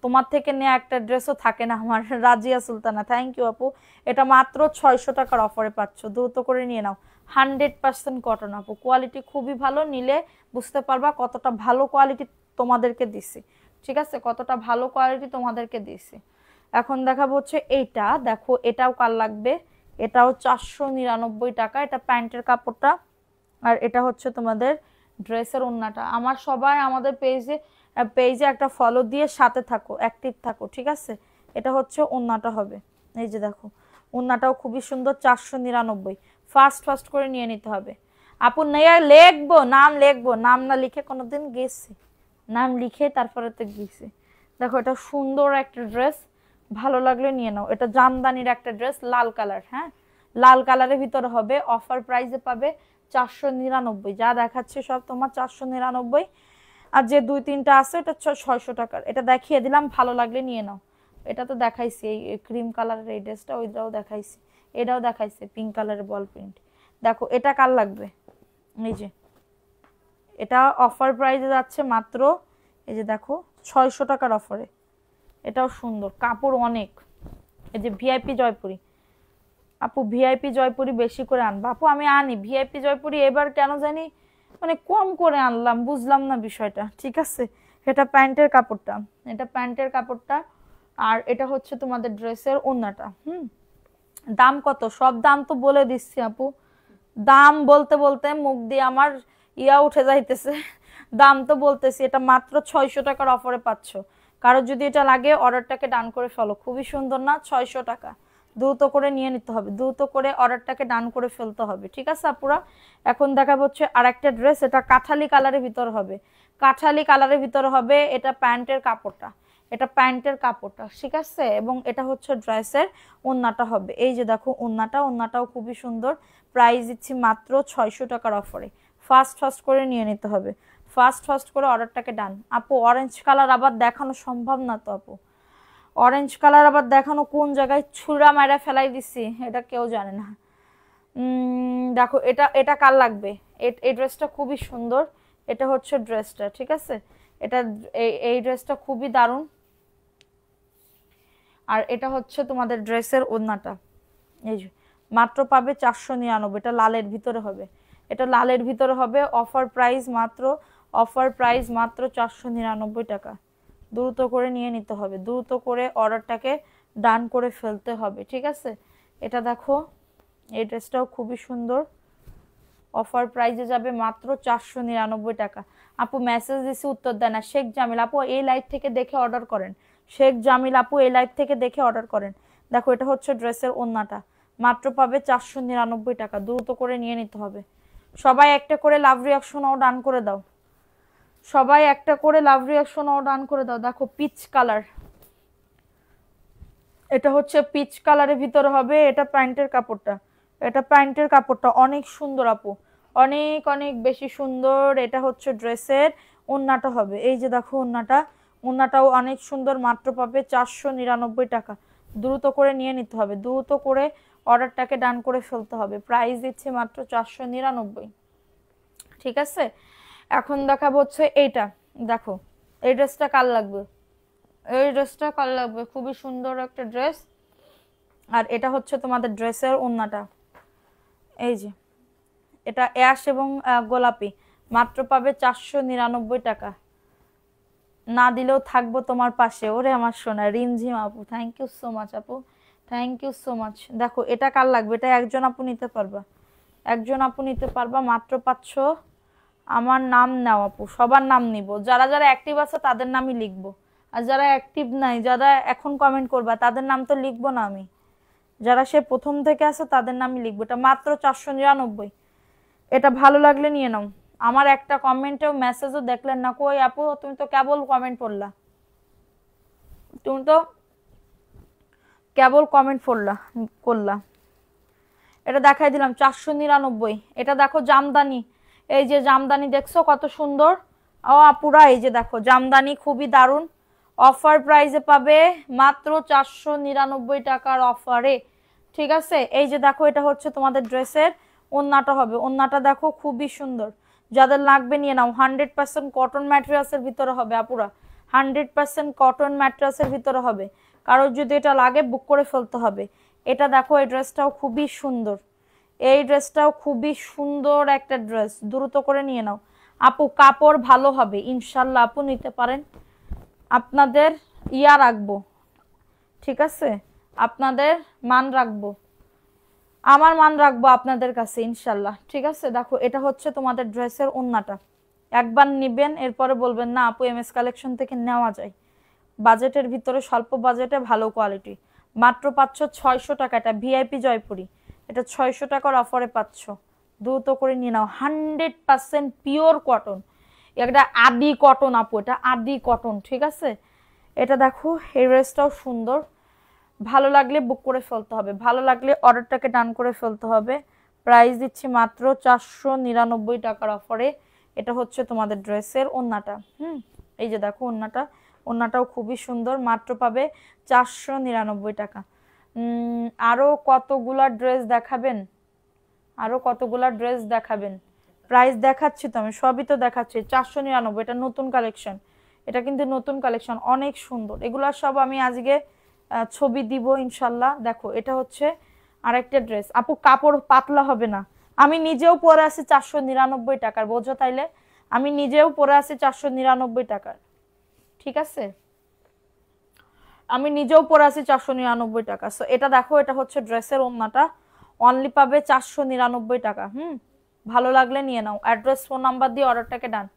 তোমার থেকে নেওয়া একটা ড্রেসও থাকে না আমার। রাজিয়া সুলতানা, থ্যাংক ইউ আপু। এটা মাত্র 600 টাকার অফারে পাচ্ছ, দ্রুত করে নিয়ে নাও। 100% কটন আপু, কোয়ালিটি খুবই ভালো, নিলে বুঝতে পারবা কতটা ভালো কোয়ালিটি তোমাদেরকে দিছি। ঠিক আছে, কতটা ভালো কোয়ালিটি তোমাদেরকে দিছি। এখন দেখাবো হচ্ছে এইটা, দেখো এটাও কার লাগবে, এটাও 499 টাকা। এটা প্যান্টের কাপড়টা, আর এটা হচ্ছে তোমাদের ড্রেসের ওড়নাটা। আমার সবাই আমাদের পেজে পেজে একটা ফলো দিয়ে সাথে থাকো, অ্যাক্টিভ থাকো। ঠিক আছে, এটা হচ্ছে ওড়নাটা হবে। এই যে দেখো ওড়নাটাও খুবই সুন্দর, 499। ফাস্ট ফাস্ট করে নিয়ে নিতে হবে আপু। নেয়া লিখবো, নাম লিখবো, নাম না লিখে কোনোদিন গেছি, নাম লিখে তারপরে তো গেছি। দেখো এটা সুন্দর একটা ড্রেস, ভালো লাগলে নিয়ে নাও। এটা জামদানির একটা ড্রেস, লাল কালার, হ্যাঁ লাল কালারের ভিতরে হবে। অফার প্রাইসে পাবে 499, যা দেখাচ্ছে সব তোমার 499। আর যে 2-3টা আছে এটা 600 টাকার। এটা দেখিয়ে দিলাম, ভালো লাগলে নিয়ে নাও। এটা তো দেখাইছি, এই ক্রিম কালারের এই ড্রেসটা, ওইটাও দেখাইছি, এটাও দেখাইছে পিঙ্ক কালারের বল প্রিন্ট। দেখো এটা কার লাগবে, এই যে এটা অফার প্রাইসে যাচ্ছে মাত্র, এই যে দেখো 600 টাকার অফারে। এটাও সুন্দর, কাপড় অনেক। এই যে ভিআইপি জয়পুরি আপু, ভিআইপি জয়পুরি বেশি করে আনবা আপু। আমি আনি ভিআইপি জয়পুরি, এবার কেন জানি মানে কম করে আনলাম, বুঝলাম না বিষয়টা। ঠিক আছে, এটা প্যান্টের কাপড়টা, এটা প্যান্টের কাপড়টা, আর এটা হচ্ছে তোমাদের ড্রেসের ওড়নাটা। দাম কত, সব দাম তো বলে দিচ্ছি আপু। দাম বলতে বলতে মুখ দিয়ে আমার ইয়া উঠে যাইতেছে। দাম তো বলতেছি, এটা মাত্র 600 টাকার অফারে পাচ্ছ। কারো যদি এটা লাগে অর্ডারটাকে ডান করে ফেলো, খুবই সুন্দর না, 600 টাকা। দ্রুত করে নিয়ে নিতে হবে, দ্রুত করে অর্ডারটাকে ডান করে ফেলতে হবে। ঠিক আছে আপুরা, এখন দেখাবো হচ্ছে আরেকটা ড্রেস, এটা কাঠালি কালারের ভিতর হবে, কাঠালি কালারের ভিতরে হবে। এটা প্যান্টের কাপড়টা, এটা প্যান্টের কাপড়টা, ঠিক আছে। এবং এটা হচ্ছে ড্রেসের ওড়নাটা হবে। এই যে দেখো ওড়নাটা, ওড়নাটাও খুবই সুন্দর। প্রাইস দিচ্ছি মাত্র 600 টাকার অফারে। ফাস্ট ফাস্ট করে নিয়ে নিতে হবে, ফাস্ট ফাস্ট করে অর্ডারটাকে ডান। আপু অরেঞ্জ কালার আবার দেখানো সম্ভব না তো আপু, অরেঞ্জ কালার আবার দেখানো কোন জায়গায় ছুরা মারা ফেলাই দিছি এটা কেউ জানে না। দেখো এটা এটা কার লাগবে, এই ড্রেসটা খুবই সুন্দর। এটা হচ্ছে ড্রেসটা, ঠিক আছে। এটা এই ড্রেসটা খুবই দারুণ। আর এটা হচ্ছে তোমাদের ড্রেসের ওড়নাটা, এই যে মাত্র পাবে 499। এটা লালের ভিতরে হবে, এটা লালের ভিতরে হবে। অফার প্রাইস মাত্র, অফার প্রাইস মাত্র 499 টাকা। দ্রুত করে নিয়ে নিতে হবে, দ্রুত করে অর্ডারটাকে ডান করে ফেলতে হবে। ঠিক আছে, এটা দেখো এই ড্রেসটাও খুবই সুন্দর। অফার প্রাইসে যাবে মাত্র 499 টাকা। আপু মেসেজ দিছি উত্তর দেয় না। শেখ জামিল আপু এই লাইভ থেকে দেখে অর্ডার করেন, শেখ জামিল আপু এই লাইভ থেকে দেখে অর্ডার করেন। দেখো এটা হচ্ছে ড্রেসের ওড়নাটা, মাত্র পাবে 499 টাকা। দ্রুত করে নিয়ে নিতে হবে। সবাই একটা করে লাভ রিয়াকশনও ডান করে দাও, সবাই একটা করে লাভ রিয়াকশনও ডান করে দাও। দেখো পিচ কালার, এটা হচ্ছে পিচ কালারের ভিতরে হবে। এটা প্যান্টের কাপড়টা, এটা প্যান্টের কাপড়টা অনেক সুন্দর আপু, অনেক অনেক বেশি সুন্দর। এটা হচ্ছে ড্রেসের ওড়নাটা হবে। এই যে দেখো ওড়নাটা, ওড়নাটাও অনেক সুন্দর। মাত্র পাবে 499 টাকা। দ্রুত করে নিয়ে নিতে হবে, দ্রুত করে অর্ডারটাকে ডান করে ফেলতে হবে। প্রাইস দিচ্ছে মাত্র 499। ঠিক আছে, এখন দেখাবো হচ্ছে এইটা। দেখো এই ড্রেসটা কার লাগবে, এই ড্রেসটা কার লাগবে, খুবই সুন্দর একটা ড্রেস। আর এটা হচ্ছে তোমাদের ড্রেসের ওড়নাটা, এই যে এটা অ্যাশ এবং গোলাপি। মাত্র পাবে 499 টাকা। না দিলেও থাকবো তোমার পাশে। ওরে আমার সোনা রিমঝিম আপু, থ্যাংক ইউ সো মাচ আপু, থ্যাংক ইউ সো মাচ। দেখো এটা কার লাগবে, এটা একজন আপু নিতে পারবা, একজন আপু নিতে পারবা। মাত্র পাচ্ছ। আমার নাম নাও আপু, সবার নাম নিব। যারা যারা অ্যাক্টিভ আছে তাদের নামই লিখবো, আর যারা অ্যাক্টিভ নাই, যারা এখন কমেন্ট করবা তাদের নাম তো লিখবো না আমি। যারা সে প্রথম থেকে আছে তাদের নামই লিখবো। এটা মাত্র 499। এটা ভালো লাগলে নিয়ে নাও। আমার একটা কমেন্টেও মেসেজও দেখলেন না। কই আপু তুমি তো কেবল কমেন্ট করলা, তুমি তো কেবল কমেন্ট করলা। এটা দেখাই দিলাম 499। এটা দেখো জামদানি, এই যে জামদানি দেখছো কত সুন্দর। ও আপুরা এই যে দেখো জামদানি খুবই দারুণ, অফার প্রাইসে পাবে মাত্র 499 টাকার অফারে। ঠিক আছে, এই যে দেখো এটা হচ্ছে তোমাদের ড্রেসের ওন্নাটা হবে। ওন্নাটা দেখো খুবই সুন্দর, যাদের লাগবে নিয়ে নাও। 100% কটন ম্যাটেরিয়ালসের ভিতরে হবে আপুরা, 100% কটন ম্যাটেরিয়ালসের ভিতরে হবে। কারোর যদি এটা লাগে বুক করে ফেলতে হবে। এটা দেখো এই ড্রেসটাও খুবই সুন্দর, এই ড্রেসটাও খুবই সুন্দর একটা ড্রেস, দ্রুত করে নিয়ে নাও আপু। কাপড় ভালো হবে ইনশাল্লাহ, আপু নিতে পারেন। আপনাদের ইয়া রাখবো, ঠিক আছে, আপনাদের মান রাখবো, আমার মান রাখবো আপনাদের কাছে ইনশাল্লাহ। ঠিক আছে, দেখো এটা হচ্ছে তোমাদের ড্রেসের ওন্নাটা। একবার নিবেন, এরপরে বলবেন না আপু এমএস কালেকশন থেকে নেওয়া যায়। বাজেটের ভিতরে, স্বল্প বাজেটে ভালো কোয়ালিটি, মাত্র পাচ্ছ 600 টাকা। এটা ভিআইপি জয়পুরি, এটা 600 টাকার অফারে পাচ্ছ, দ্রুত করে নিয়ে নাও। 100% পিওর কটন, এটা আদি কটন আপু, এটা আদি কটন। ঠিক আছে, এটা দেখো এই ড্রেসটাও সুন্দর, ভালো লাগলে বুক করে ফেলতে হবে, ভালো লাগলে অর্ডারটাকে ডান করে ফেলতে হবে। প্রাইস দিচ্ছি মাত্র 499 টাকার অফারে। এটা হচ্ছে তোমাদের ড্রেসের ওন্নাটা। এই যে দেখো ওন্নাটা, ওন্নাটাও খুবই সুন্দর, মাত্র পাবে 499 টাকা। আরো কতগুলা ড্রেস দেখাবেন, আরো কতগুলা ড্রেস দেখাবেন? প্রাইস দেখাচ্ছি তো আমি, সবই তো দেখাচ্ছি। 499, এটা নতুন কালেকশন, এটা কিন্তু নতুন কালেকশন, অনেক সুন্দর। এগুলা সব আমি আজকে ছবি দিব ইনশাল্লাহ। দেখো এটা হচ্ছে আরেকটা ড্রেস আপু, কাপড় পাতলা হবে না। আমি নিজেও পরে আছি 499 টাকার, বোঝো তাইলে, আমি নিজেও পরে আছি 499 টাকার। ঠিক আছে, আমি নিজেও পরে আছি 499 টাকা। সো এটা দেখো, এটা হচ্ছে ড্রেসের ওন্নাটা, অনলি পাবে 499 টাকা। ভালো লাগলে নিয়ে নাও। অ্যাড্রেস ফোন নাম্বার দিয়ে অর্ডারটাকে ডান,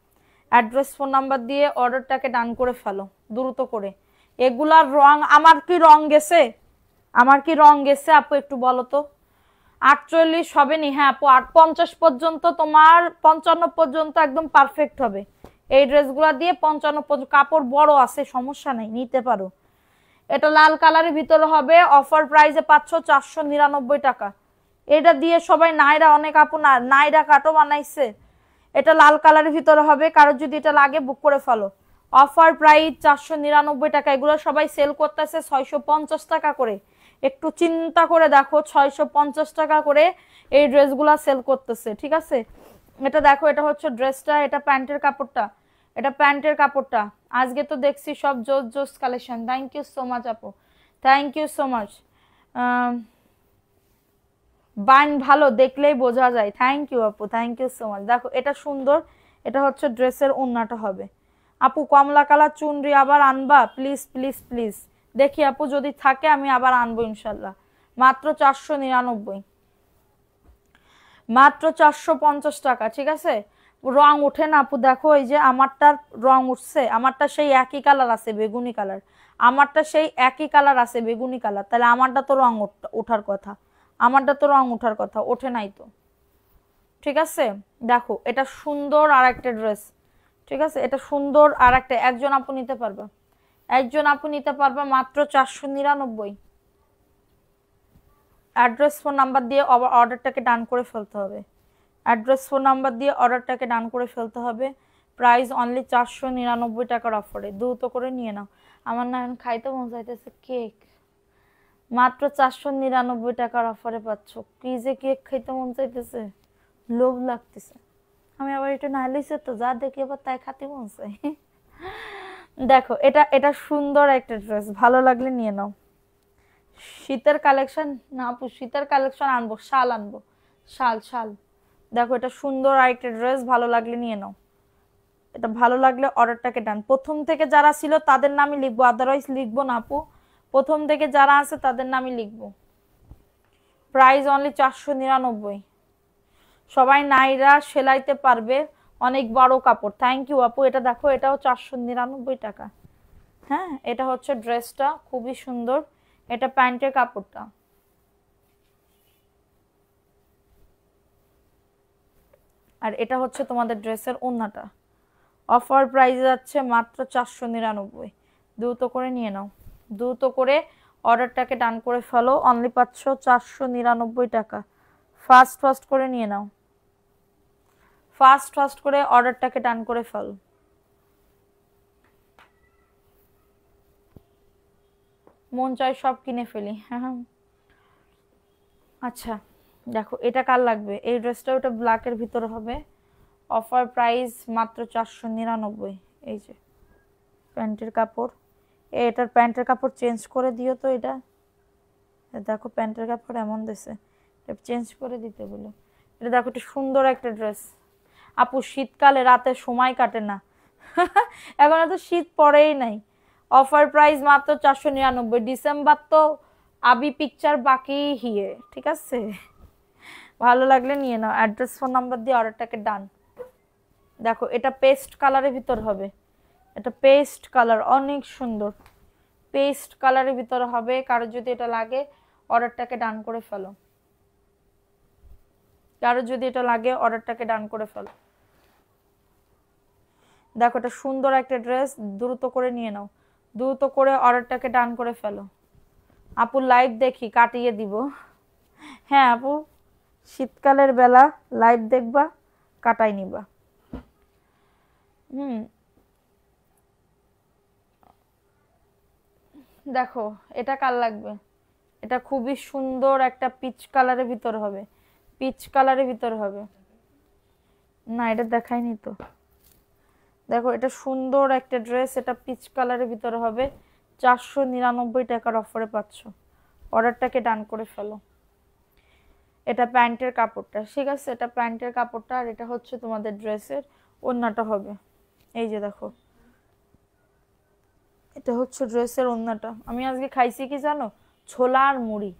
অ্যাড্রেস ফোন নাম্বার দিয়ে অর্ডারটাকে ডান করে ফেলো দ্রুত করে। এগুলার রং, আমার কি রং গেছে, আমার কি রং গেছে আপু একটু বলো তো। 48 হবে নি? হ্যাঁ আপু, 50 পর্যন্ত, তোমার 55 পর্যন্ত একদম পারফেক্ট হবে এই ড্রেসগুলা দিয়ে। 55 পর্যন্ত কাপড় বড় আছে, সমস্যা নেই, নিতে পারো। এটা লাল কালারের ভিতরে হবে, অফার প্রাইসে পাচ্ছ 499 টাকা। এটা দিয়ে সবাই নাইরা, অনেক আপু না নাইরা কাটও বানাইছে। এটা লাল কালারের ভিতরে হবে, কারোর যদি এটা লাগে বুক করে ফেলো। অফার প্রাইস 499 টাকা। এগুলো সবাই সেল করতেছে 650 টাকা করে। একটু চিন্তা করে দেখো, 650 টাকা করে এই ড্রেসগুলা সেল করতেছে। ঠিক আছে, এটা দেখো, এটা হচ্ছে ড্রেসটা, এটা প্যান্টের কাপড়টা, এটা প্যান্টের কাপড়টা। আজকে তো দেখছি সব জোস জোস collection. Thank you so much আপু, থ্যাংক ইউ সো মাচ। বাইন ভালো দেখলেই বোঝা যায়। থ্যাংক ইউ আপু, থ্যাংক ইউ সো মাচ। দেখো এটা সুন্দর, এটা হচ্ছে ড্রেসের ওন্নাটা হবে। আপু কমলা কালার চুনরি আবার আনবা প্লিজ প্লিজ প্লিজ। দেখি আপু যদি থাকে আমি আবার আনবো ইনশাল্লাহ। মাত্র 499, মাত্র 450 টাকা। ঠিক আছে, রং উঠে না আপু, দেখো এই যে আমারটার রং উঠছে, আমারটা সেই একই কালার আছে বেগুনি কালার, আমারটা সেই একই কালার আছে বেগুনি কালার, তাহলে আমারটা তো রং ওঠার কথা, আমারটা তো রং ওঠার কথা, ওঠে নাই তো। ঠিক আছে, দেখো এটা সুন্দর আর একটা ড্রেস। ঠিক আছে, এটা সুন্দর আর একটা, একজন আপু নিতে পারবে, একজন আপু নিতে পারবে মাত্র 499। অ্যাড্রেস ফোন নাম্বার দিয়ে অর্ডারটাকে ডান করে ফেলতে হবে, অ্যাড্রেস ফোন নাম্বার দিয়ে অর্ডারটাকে ডান করে ফেলতে হবে। প্রাইস অনলি 499 টাকার অফারে, দ্রুত করে নিয়ে নাও। আমার না এখন খাইতে মন চাইতেছে কেক, মাত্র 499 টাকার অফারে পাচ্ছ। কি যে কেক খাইতে মন চাইতেছে, লোভ লাগতেছে। আমি আবার একটু নাইলিছে তো, যা দেখি আবার তাই খাতে মন চাই। দেখো এটা, এটা সুন্দর একটা ড্রেস, ভালো লাগলে নিয়ে নাও। শীতের কালেকশন না আপু, শীতের কালেকশন আনবো, শাল আনবো, শাল শাল। দেখো এটা সুন্দর আরেকটা ড্রেস, ভালো লাগলে নিয়ে নাও। এটা ভালো লাগলে অর্ডারটাকে ডান। প্রথম থেকে যারা ছিল তাদের নামই লিখবো, আদারওয়াইজ লিখবো না আপু। প্রথম থেকে যারা আছে তাদের নামই লিখবো। Price only 499। সবাই নাইরা সেলাইতে পারবে, অনেক বড় কাপড়। থ্যাংক ইউ আপু। এটা দেখো, এটাও 499 টাকা। হ্যাঁ, এটা হচ্ছে ড্রেসটা, খুবই সুন্দর। এটা প্যান্টের কাপড়টা, আর এটা হচ্ছে তোমাদের ড্রেসের ওন্নাটা। অফার প্রাইস যাচ্ছে মাত্র 499। দ্রুত করে নিয়ে নাও, দ্রুত করে অর্ডারটাকে ডান করে ফেলো, অনলি পাচ্ছ 499 টাকা। ফাস্ট করে নিয়ে নাও, ফাস্ট করে অর্ডারটাকে ডান করে ফেলো। মন চাই সব কিনে ফেলি। আচ্ছা দেখো এটা কার লাগবে, এই ড্রেসটা ওটা ব্ল্যাকের ভিতরে হবে, অফার প্রাইস মাত্র 499। এই যে প্যান্টের কাপড়, এটার প্যান্টের কাপড় চেঞ্জ করে দিও তো। এটা দেখো প্যান্টের কাপড় এমন দিছে, এটা চেঞ্জ করে দিতে বলো। এটা দেখো এটা সুন্দর একটা ড্রেস আপু, শীতকালে রাতে সময় কাটে না। এখন তো শীত পড়েই নাই, অফার প্রাইস মাত্র 499। ডিসেম্বর তো আবি পিকচার বাকি হিয়ে, ঠিক আছে? ভালো লাগলে নিয়ে নাও, অ্যাড্রেস ফোন নাম্বার দিয়ে অর্ডারটাকে ডান। দেখো এটা পেস্ট কালারের ভিতর হবে, এটা পেস্ট কালার অনেক সুন্দর, পেস্ট কালারের ভিতর হবে। কারো যদি এটা লাগে অর্ডারটাকে ডান করে ফেলো, কারো যদি এটা লাগে অর্ডারটাকে ডান করে ফেলো। দেখো এটা সুন্দর একটা ড্রেস, দ্রুত করে নিয়ে নাও, দ্রুত করে অর্ডারটাকে ডান করে ফেলো। আপু লাইভ দেখি কাটিয়ে দিব। হ্যাঁ আপু, শীতকালের বেলা লাইভ দেখবা, কাটাই নিবা। দেখো এটা কার লাগবে, এটা খুবই সুন্দর একটা পিচ কালারের ভিতর হবে, পিচ কালারের ভিতর হবে। না এটা দেখাইনি তো। দেখো এটা সুন্দর একটা ড্রেস, এটা পিচ কালারের ভিতরে হবে, 499 টাকার অফারে পাচ্ছ। অর্ডারটাকে ডান করে ফেলো। এটা প্যান্টের কাপড়টা, ঠিক আছে? এটা প্যান্টের কাপড়টা, আর এটা হচ্ছে তোমাদের ড্রেসের ওড়নাটা হবে। এই যে দেখো এটা হচ্ছে ড্রেসের ওড়নাটা। আমি আজকে খাইছি কি জানো, ছোলা আর মুড়ি,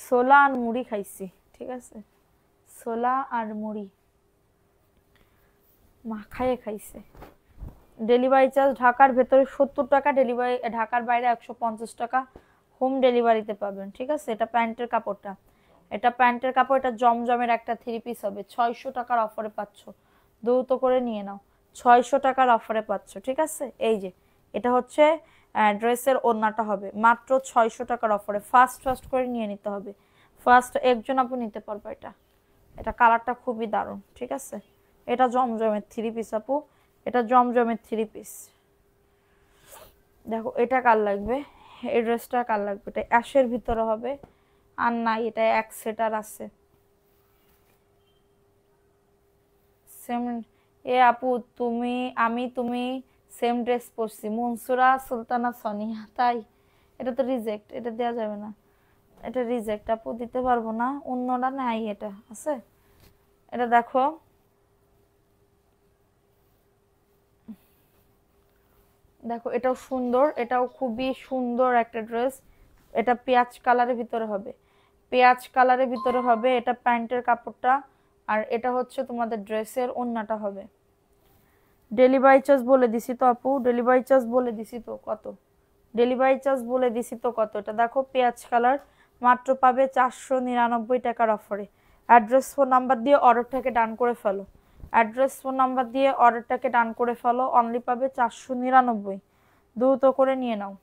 ছোলা আর মুড়ি খাইছি, ঠিক আছে? ছোলা আর মুড়ি মাখায়ে খাইছে। ডেলিভারি চার্জ ঢাকার ভেতরে 70 টাকা, ডেলিভারি ঢাকার বাইরে 150 টাকা হোম ডেলিভারিতে পাবেন, ঠিক আছে? এটা প্যান্টের কাপড়টা, এটা প্যান্টের কাপড়, এটা জমজমের একটা 3 পিস হবে, 600 টাকার অফারে পাচ্ছ। দ্রুত করে নিয়ে নাও, 600 টাকার অফারে পাচ্ছ, ঠিক আছে? এই যে এটা হচ্ছে ড্রেসের ওড়নাটা হবে মাত্র 600 টাকার অফারে। ফাস্ট করে নিয়ে নিতে হবে, ফার্স্ট একজন আপু নিতে পারবে। এটা এটা কালারটা খুবই দারুণ, ঠিক আছে? এটা জমজমের 3 পিস আপু, এটা জমজমের 3 পিস। দেখো এটা কার লাগবে, এই ড্রেসটা কার লাগবে, এটা অ্যাশের ভিতরে হবে। আর নাই এটা এক সেটার আছে সেম। এ আপু তুমি তুমি সেম ড্রেস পরছি, মনসুরা সুলতানা সোনিয়া, তাই? এটা তো রিজেক্ট, এটা দেওয়া যাবে না, এটা রিজেক্ট আপু, দিতে পারবো না। অন্যটা নাই, এটা আছে। এটা দেখো দেখো এটাও সুন্দর, এটাও খুবই সুন্দর একটা ড্রেস। এটা পেঁয়াজ কালারের ভিতরে হবে, পেঁয়াজ কালারের ভিতরে হবে। এটা প্যান্টের কাপড়টা, আর এটা হচ্ছে তোমাদের ড্রেসের ওড়নাটা হবে। ডেলিভারি চার্জ বলে দিছি তো আপু, ডেলিভারি চার্জ বলে দিছি তো কত, ডেলিভারি চার্জ বলে দিছি তো কত। এটা দেখো পেঁয়াজ কালার, মাত্র পাবে 499 টাকার অফারে। অ্যাড্রেস ফোন নাম্বার দিয়ে অর্ডারটাকে ডান করে ফেলো, অ্যাড্রেস ফোন নাম্বার দিয়ে অর্ডারটাকে ডান করে ফেলো, অনলি পাবে 499। দ্রুত করে নিয়ে নাও,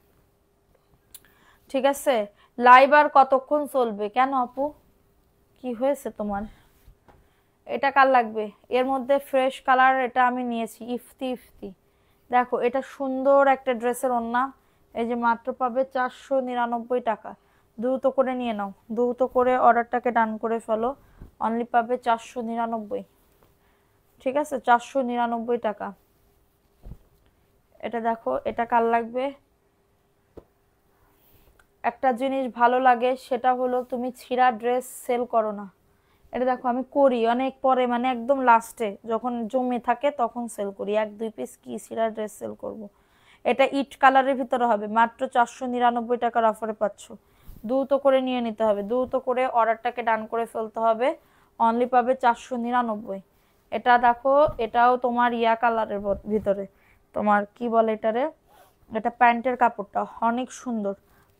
ঠিক আছে? লাইভ আর কতক্ষণ চলবে? কেন আপু কি হয়েছে তোমার? এটা কার লাগবে, এর মধ্যে ফ্রেশ কালার এটা আমি নিয়েছি, ইফতি। দেখো এটা সুন্দর একটা ড্রেসের ওড়না, এই যে মাত্র পাবে 499 টাকা। দ্রুত করে নিয়ে নাও, দ্রুত করে অর্ডারটাকে ডান করে ফেলো, অনলি পাবে 499, ঠিক আছে? 499 টাকা। এটা দেখো এটা কার লাগবে, একটা জিনিস ভালো লাগে সেটা হলো তুমি ছিঁড়া ড্রেস সেল করো না। এটা দেখো আমি করি অনেক পরে, মানে একদম লাস্টে যখন জমে থাকে তখন সেল করি, 1-2 পিস কি ছিঁড়া ড্রেস সেল করব। এটা ইট কালারের ভিতরে হবে, মাত্র 499 টাকার অফারে পাচ্ছ। দ্রুত করে নিয়ে নিতে হবে, দ্রুত করে অর্ডারটাকে ডান করে ফেলতে হবে, অনলি পাবে 499। এটা দেখো এটাও তোমার ইয়া কালারের ভিতরে, তোমার কি বলে এটারে, এটা প্যান্টের কাপড়টা অনেক সুন্দর,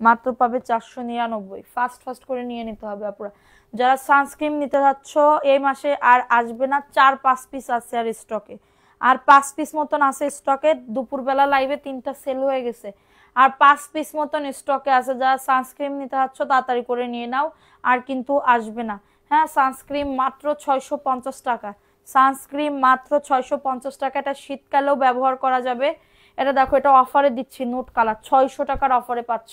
মাত্র পাবে 499। ফাস্ট করে নিয়ে নিতে হবে আপুরা। যারা সানস্ক্রিন নিতে যাচ্ছ এই মাসে আর আসবে না, 4-5 পিস আছে আর স্টকে, আর 5 পিস মতন আছে স্টকে। দুপুরবেলা লাইভে 3টা সেল হয়ে গেছে, আর 5 পিস মতন স্টকে আছে। যারা সানস্ক্রিন নিতে চাচ্ছ তাড়াতাড়ি করে নিয়ে নাও, আর কিন্তু আসবে না। হ্যাঁ, সানস্ক্রিন মাত্র 650 টাকা, সানস্ক্রিন মাত্র 650 টাকা। এটা শীতকালেও ব্যবহার করা যাবে। এটা দেখো, এটা অফারে দিচ্ছি, নোট কালার, 600 টাকার অফারে পাচ্ছ।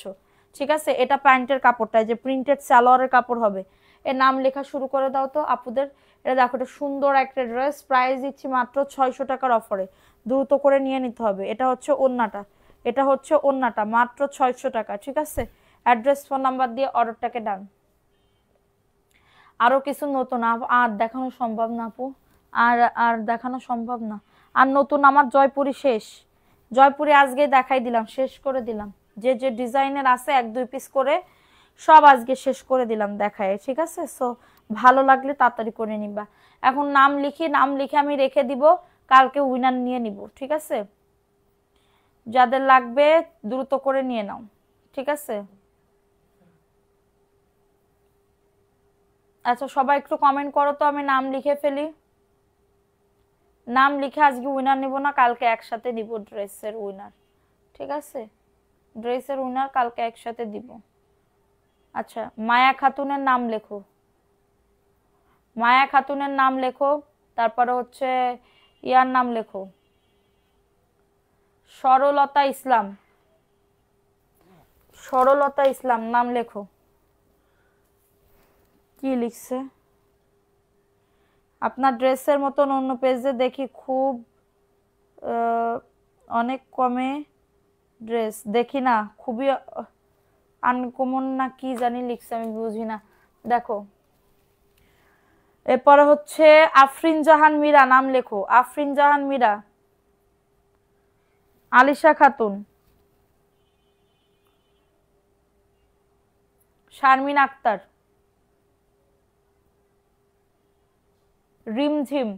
ঠিক আছে, এটা প্যান্টের কাপড়টা, যে প্রিন্টেড সালোয়ারের কাপড় হবে। এর নাম লেখা শুরু করে দাও তো আপুদের। এটা দেখো, এটা সুন্দর একটা ড্রেস, প্রাইস দিচ্ছি মাত্র 600 টাকার অফারে। দ্রুত করে নিয়ে নিতে হবে। এটা হচ্ছে ওড়নাটা, এটা হচ্ছে ওড়নাটা, মাত্র 600 টাকা। ঠিক আছে, অ্যাড্রেস ফোন নাম্বার দিয়ে অর্ডারটাকে ডান। আরো কিছু নতুন আর দেখানো সম্ভব না আপু, আর আর দেখানো সম্ভব না। আর নতুন আমার জয়পুরি শেষ, জয়পুরি আজকে দেখাই দিলাম, শেষ করে দিলাম। যে যে ডিজাইনের আছে 1-2 পিস করে সব আজকে শেষ করে দিলাম দেখায়। ঠিক আছে, সো ভালো লাগলে তাড়াতাড়ি করে নিবা। এখন নাম লিখি, নাম লিখে আমি রেখে দিব, কালকে উইনার নিয়ে নিব। ঠিক আছে, যাদের লাগবে দ্রুত করে নিয়ে নাও। ঠিক আছে, আচ্ছা সবাই একটু কমেন্ট করো তো, আমি নাম লিখে ফেলি। নাম লিখে আজকে উইনার নিব না, কালকে একসাথে দিব ড্রেসের উইনার। ঠিক আছে, ড্রেসের উইনার কালকে একসাথে দিব। আচ্ছা, মায়া খাতুনের নাম লেখো, মায়া খাতুনের নাম লেখো। তারপরে হচ্ছে ইয়ার নাম লেখো, সরলতা ইসলাম, সরলতা ইসলাম নাম লেখো। কি লিখছে? আপনার ড্রেসের মতন অন্য পেজে দেখি খুব অনেক কমে ড্রেস দেখি না, খুবই আনকমন না কি জানি লিখছে, আমি বুঝি না। দেখো, এরপরে হচ্ছে আফরিন জাহান মীরা নাম লেখো, আফরিন জাহান মীরা। আলিশা খাতুন, শারমিন আক্তার, রিমঝিম,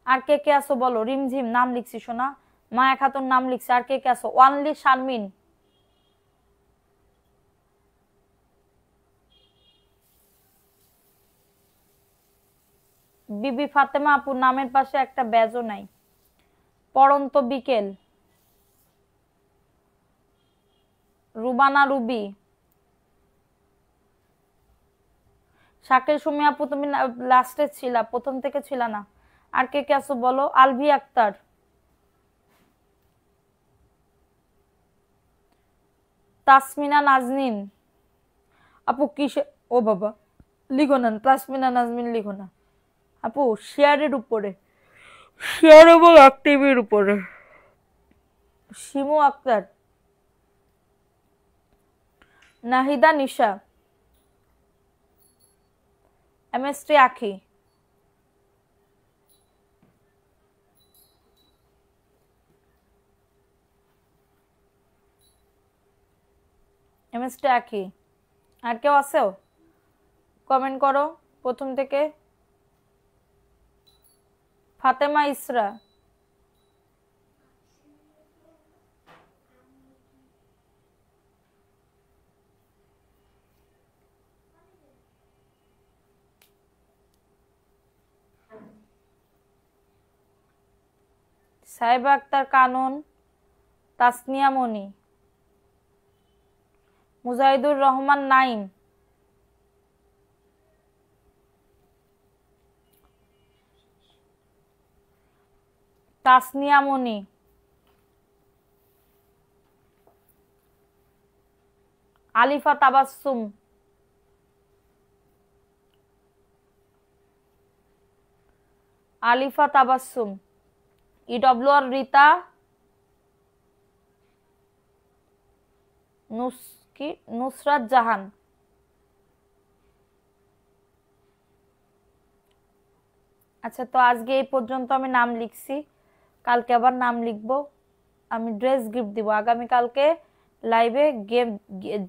আর কে কে আছো বলো। রিমঝিম নাম লিখছি শোনা, মায়া খাতুন নাম লিখছি, আর কে কে আছো? ওয়ানলি শারমিন, বিবি ফাতেমা আপু নামের পাশে একটা ব্যাজও নাই। পড়ন্ত বিকেল, রুবানা রুবি, শাকিল সুমি আপু তুমি লাস্টে ছিলা, প্রথম থেকে ছিল না। আর কে কে আছো বলো। আলভি আক্তার, তাসমিনা নাজনীন আপু কিসে, ও বাবা লিখো না, তাসমিনা নাজমিন লিখো না আপু, শেয়ারের উপরে, শেয়ার এবং অ্যাক্টিভের উপরে। শিমু আক্তার, নাহিদা নিশা, এমএসটি আখি, এমএসটি আখি। আর কেউ আছেও? কমেন্ট করো প্রথম থেকে। ফাতেমা ইসরা, সাহেবা আক্তার কানন, তাসনিয়া মনি, মুজাহিদুর রহমান নাইম, তাসনিয়া মনি, আলিফা তাবাসসুম, আলিফা তাবাসসুম, ইডব্লিউআর রিতা, নুসরাত জাহান। আচ্ছা, তো আজকে এই পর্যন্ত আমি নাম লিখছি, কালকে আবার নাম লিখবো। আমি ড্রেস গিফট দিব আগামী কালকে লাইভে,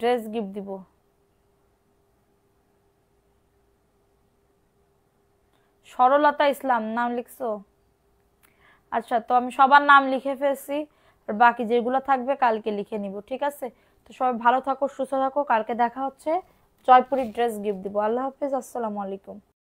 ড্রেস গিফট দিব। সরলতা ইসলাম নাম লিখছো? আচ্ছা, তো আমি সবার নাম লিখে ফেলছি, আর বাকি যেগুলো থাকবে কালকে লিখে নিব। ঠিক আছে, তো সবাই ভালো থাকো, সুস্থ থাকো, কালকে দেখা হচ্ছে, জয়পুরি ড্রেস গিফট দিব। আল্লাহ হাফেজ, আসসালামু আলাইকুম।